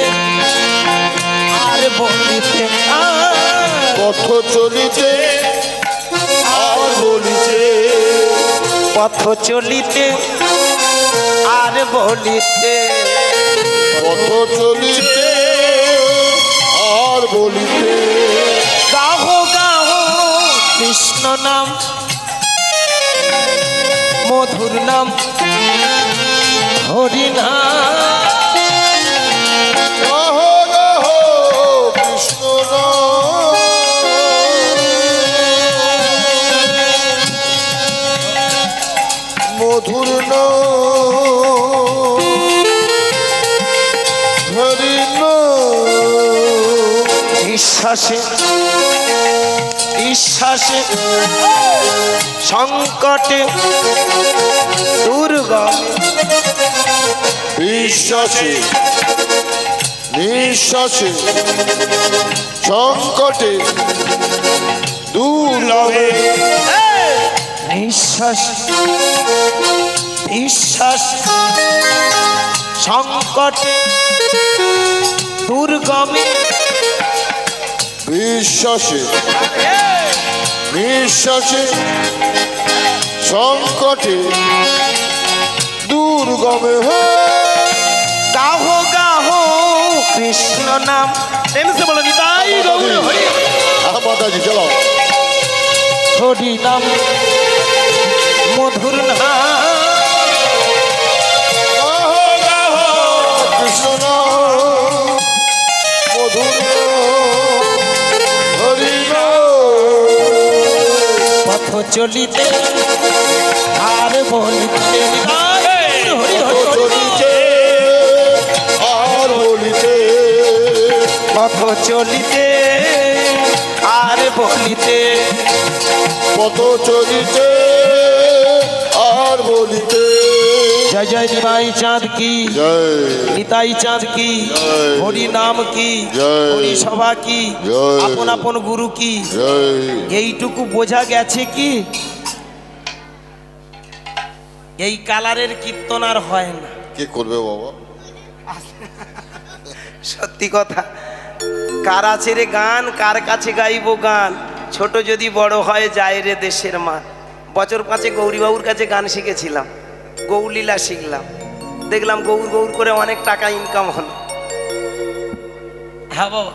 আর বলিতে পথ চলিতে আর বলিতে পথ চলিতে আর বলিতে পথ চলিতে আর বলিতে গাহো গাহো কৃষ্ণ নাম মধুর নাম হরি নাম গাহো গাহো কৃষ্ণ নাম মধুর নাম হরি নাম বিশ্বাসে বিশ্বাসে সংকটে দুর্গমে বিশ্বাসে নিঃশ্বাসে সংকটে দুর্লভে নিঃশ্বাস বিশ্বাস সংকটে দুর্গমে বিশ্বাসে নিঃশ্বাসে সংকটে দুর্গমে গাহো গাহো কৃষ্ণ নাম এমসে বলো নিতাই গৌর হরি মাতাজি চলো হরি নাম মধুর নাম গাহো গাহো কৃষ্ণ নাম মধুর নাম হরি নাম পথ চলিতে আর বলিতে নিতাই হরি হরি হরি চলিতে আর বলিতে পথ চলিতে আর বলিতে পথ চলিতে আর বলিতে জয় জয় নিমাই চাঁদ কি জয় নিতাই চাঁদ কি জয়। হরি নাম কি জয়। হরি সভা কি জয়। আপন আপন গুরু কি জয় এইটুকু বোঝা গেছে কি এই কালারের কীর্তন আর হয় না কে করবে বাবা সত্যি কথা কার আছে রে গান কার কাছে গাইবো গান ছোট যদি বড় হয় যায় রে দেশের মান বছর পাঁচে গৌরীবাবুর কাছে গান শিখেছিলাম গৌলীলা শিখলাম দেখলাম গৌর গৌর করে অনেক টাকা ইনকাম হলো হ্যাঁ বাবা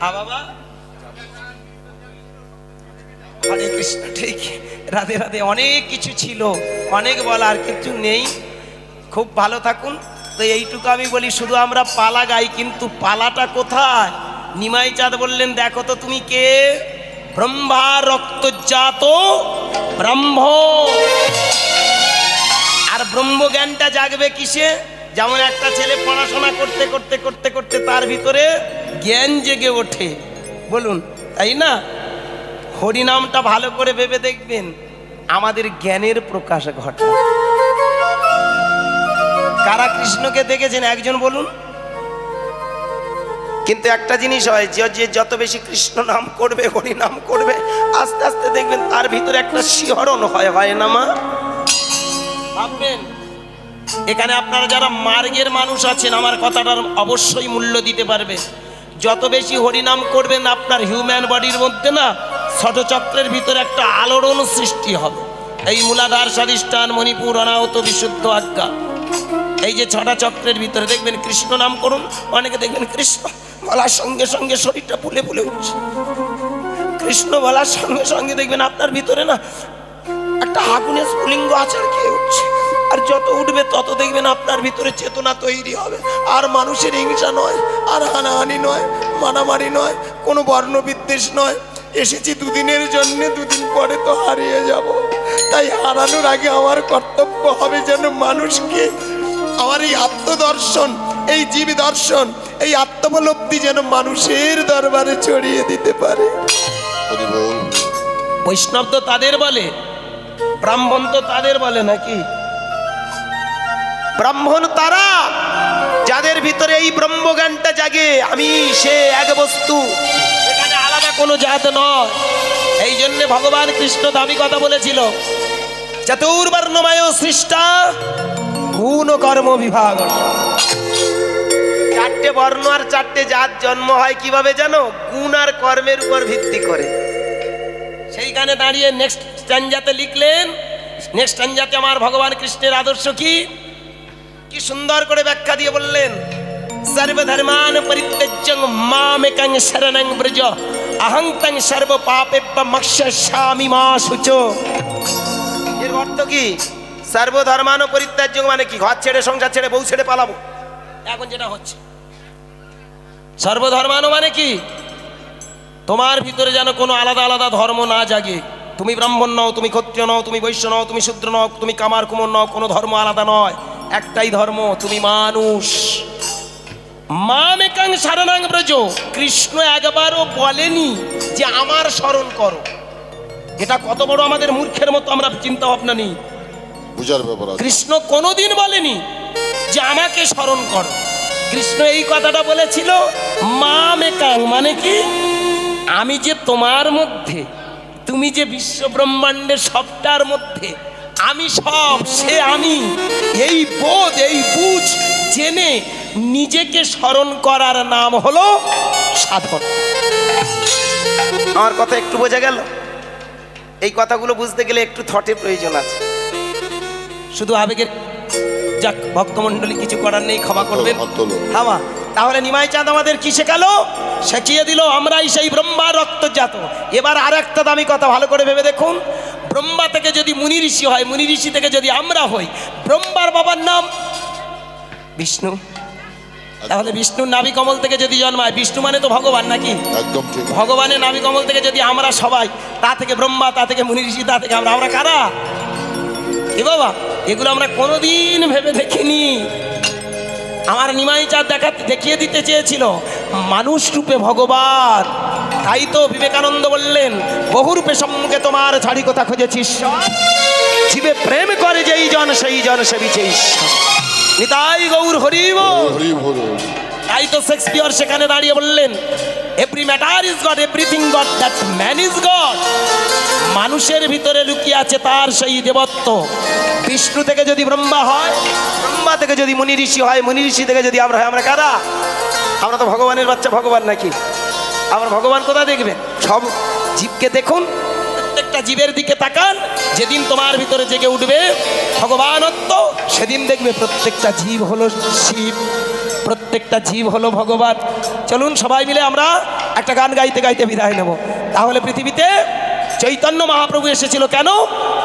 হ্যাঁ বাবা হরে কৃষ্ণ ঠিক রাধে রাধে অনেক কিছু ছিল অনেক বলার কিছু নেই খুব ভালো থাকুন তো এইটুকু আমি বলি শুধু আমরা পালা গাই কিন্তু পালাটা কোথায় নিমাই চাঁদ বললেন দেখো তো তুমি কে ব্রহ্মা রক্তজাত ব্রহ্ম আর ব্রহ্মজ্ঞানটা জাগবে কিসে যেমন একটা ছেলে পড়াশোনা করতে করতে করতে করতে তার ভিতরে জ্ঞান জেগে ওঠে বলুন তাই না হরিনামটা ভালো করে ভেবে দেখবেন আমাদের জ্ঞানের প্রকাশ ঘটে কারা কৃষ্ণকে দেখেছেন একজন বলুন কিন্তু একটা জিনিস হয় যে যত বেশি কৃষ্ণ নাম করবে হরি নাম করবে আস্তে আস্তে দেখবেন তার ভিতরে একটা শিহরণ হয় না মা ভাববেন এখানে আপনারা যারা মার্গের মানুষ আছেন আমার কথাটার অবশ্যই মূল্য দিতে পারবে যত বেশি হরিনাম করবেন আপনার হিউম্যান বডির মধ্যে না ষটচক্রের ভিতরে একটা আলোড়ন সৃষ্টি হবে এই মূলাধার স্বাধিষ্ঠান মণিপুর অনাহত বিশুদ্ধ আজ্ঞা এই যে ছটা চক্রের ভিতরে দেখবেন কৃষ্ণ নাম করুন অনেকে দেখবেন কৃষ্ণ বলার সঙ্গে সঙ্গে শরীরটা ফুলে ফুলে উঠছে কৃষ্ণ বলার সঙ্গে সঙ্গে দেখবেন আপনার ভিতরে না একটা আগুনের স্ফুলিঙ্গ আচার খেয়ে উঠছে আর যত উঠবে তত দেখবেন আপনার ভিতরে চেতনা তৈরি হবে আর মানুষের হিংসা নয় আর হানাহানি নয় মারামারি নয় কোনো বর্ণবিদ্বেষ নয় এসেছি দুদিনের জন্য দুদিন পরে তো হারিয়ে যাব তাই হারানোর আগে আমার কর্তব্য হবে যেন মানুষকে আমার এই আত্মদর্শন এই জীব দর্শন এই আত্মোপলব্ধি যেন মানুষের দরবারে ছড়িয়ে দিতে পারে বৈষ্ণব তো তাদের বলে, ব্রাহ্মণ তো তাদের বলে নাকি? ব্রাহ্মণ তারা যাদের ভিতরে এই ব্রহ্মজ্ঞানটা জাগে, আমি সে এক বস্তু, এখানে আলাদা কোনো জাত নয়। এই জন্য ভগবান কৃষ্ণ দামি কথা বলেছিল, চতুর্বর্ণময় সৃষ্টা গুণ কর্ম বিভাগ। চারটে বর্ণ আর চারটে জাত জন্ম হয় কিভাবে জানো? গুণ আর কর্মের উপর ভিত্তি করে। সেইখানে দাঁড়িয়ে নেক্সট স্ট্যাঞ্জাতে লিখলেন, নেক্সট স্ট্যাঞ্জাতে আমার ভগবান কৃষ্ণের আদর্শ কি কি সুন্দর করে ব্যাখ্যা দিয়ে বললেন, সর্বধর্মান পরিত্যজ্যং মামেকং শরণং ব্রজ অহং তং সর্ব পাপেভ্যো মোক্ষয়িষ্যামি মা শুচো। এর অর্থ কি? সর্বধর্মান পরিত্যাজ্য মানে কি? ঘর ছেড়ে, সংসার ছেড়ে, বউ ছেড়ে পালাবো, এখন যেটা হচ্ছে। সর্বধর্মান মানে কি? তোমার ভিতরে যেন কোনো আলাদা আলাদা ধর্ম না জাগে। তুমি ব্রাহ্মণ নও, তুমি ক্ষত্রিয় নও, তুমি বৈশ্য নও, তুমি শূদ্র নও, তুমি কামার কুমোর নও, কোনো ধর্ম আলাদা নয়, একটাই ধর্ম, তুমি মানুষ। মামেকং শরণং ব্রজ, কৃষ্ণ একবারও বলেনি যে আমার স্মরণ করো। এটা কত বড় আমাদের মূর্খের মতো আমরা চিন্তা ভাবনা নেই। বুঝার ব্যাপার আছে। কৃষ্ণ কোনোদিন বলেনি যে আমাকে স্মরণ করো। কৃষ্ণ এই কথাটা বলেছিল মামেকং মানে কি? আমি যে তোমার মধ্যে, তুমি যে বিশ্ব ব্রহ্মাণ্ডের সবটার মধ্যে, আমি সব, সে আমি, এই বোধ, এই বুঝ জেনে নিজেকে স্মরণ করার নাম হলো সাধন। আমার কথা একটু বোঝা গেল? এই কথাগুলো বুঝতে গেলে একটু থটের প্রয়োজন আছে, শুধু আবেগের। যাক, ভক্তমণ্ডলী কিছু করার নেই, ক্ষমা করবেন। হাওয়া তাহলে নিমাই চাঁদ আমাদের কি শেখালো? শিখিয়ে দিল আমরাই সেই ব্রহ্মা রক্তজাত। এবার আর একটা দামি কথা ভালো করে ভেবে দেখুন, ব্রহ্মা থেকে যদি মুনি ঋষি হয়, মুনি ঋষি থেকে যদি আমরা হই, ব্রহ্মার বাবার নাম বিষ্ণু, তাহলে বিষ্ণুর নাভি কমল থেকে যদি জন্মায়, বিষ্ণু মানে তো ভগবান নাকি? একদম ঠিক। ভগবানের নাভি কমল থেকে যদি আমরা সবাই, তা থেকে ব্রহ্মা, তা থেকে মুনি ঋষি, তা থেকে আমরা, আমরা কারা? এ বাবা, এগুলো আমরা কোনোদিন ভেবে দেখিনি। আমার নিমাই চাঁদ দেখিয়ে দিতে চেয়েছিল মানুষ রূপে ভগবান। তাই তো বিবেকানন্দ বললেন, বহুরূপে সম্মুখে তোমার ছাড়ি কথা খুঁজেছিস, জীবে প্রেম করে যেই জন সেই জন সেবিছে ঈশ্বর। নিতাই গৌর হরি বল। হরি বল। তাই তো শেক্সপিয়র সেখানে দাঁড়িয়ে বললেন, every matter is god, everything god, that man is god. মানুষের ভিতরে লুকিয়ে আছে তার সেই দেবত্ব। বিষ্ণু থেকে যদি ব্রহ্মা হয়, ব্রহ্মা থেকে যদি মুনি ঋষি হয়, মুনি ঋষি থেকে যদি আমরা হয়, আমরা কারা? আমরা তো ভগবানের বাচ্চা, ভগবান নাকি? আমরা ভগবান কোথায় দেখবেন? সব জীবকে দেখুন, প্রত্যেকটা জীবের দিকে তাকান। যেদিন তোমার ভিতরে জেগে উঠবে ভগবানত্ব, সেদিন দেখবে প্রত্যেকটা জীব হলো শিব, প্রত্যেকটা জীব হলো ভগবান। চলুন সবাই মিলে আমরা একটা গান গাইতে গাইতে বিদায় নেব। তাহলে পৃথিবীতে চৈতন্য মহাপ্রভু এসেছিল কেন?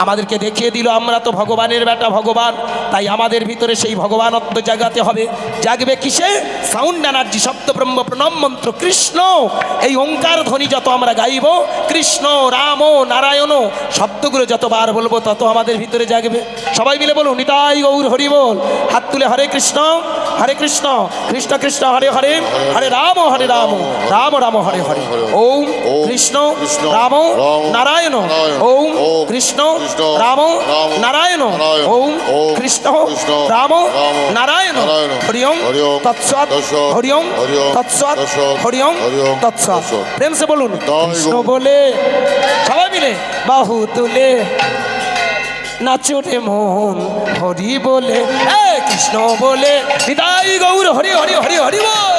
আমাদেরকে দেখিয়ে দিল আমরা তো ভগবানের বেটা, ভগবান। তাই আমাদের ভিতরে সেই ভগবানত্ব জাগাতে হবে। জাগবে কিসে? সাউন্ড এনার্জি, শব্দ ব্রহ্ম প্রণব মন্ত্র কৃষ্ণ, এই ওঙ্কার ধ্বনি যত আমরা গাইব, কৃষ্ণ রাম নারায়ণ শব্দগুলো যতবার বলবো তত আমাদের ভিতরে জাগবে। সবাই মিলে বলুন নিতাই গৌর হরি বল। হাত তুলে হরে কৃষ্ণ কৃষ্ণ কৃষ্ণ হরে হরে, হরে রাম রাম রাম হরে হরে। ওম কৃষ্ণ রাম নারায়ণ, ওম কৃষ্ণ রাম নারায়ণ, ওম কৃষ্ণ রাম নারায়ণ। হরি ওম তৎসৎ, হরি ওম তৎসৎ, হরি ওম তৎসৎ। প্রেম সে বলুন কৃষ্ণ বলে, সবাই মিলে বাহু তুলে নাচো রে মন হরি বলে, কৃষ্ণ বলে। নিতাই গৌর হরি হরি হরি হরি বল।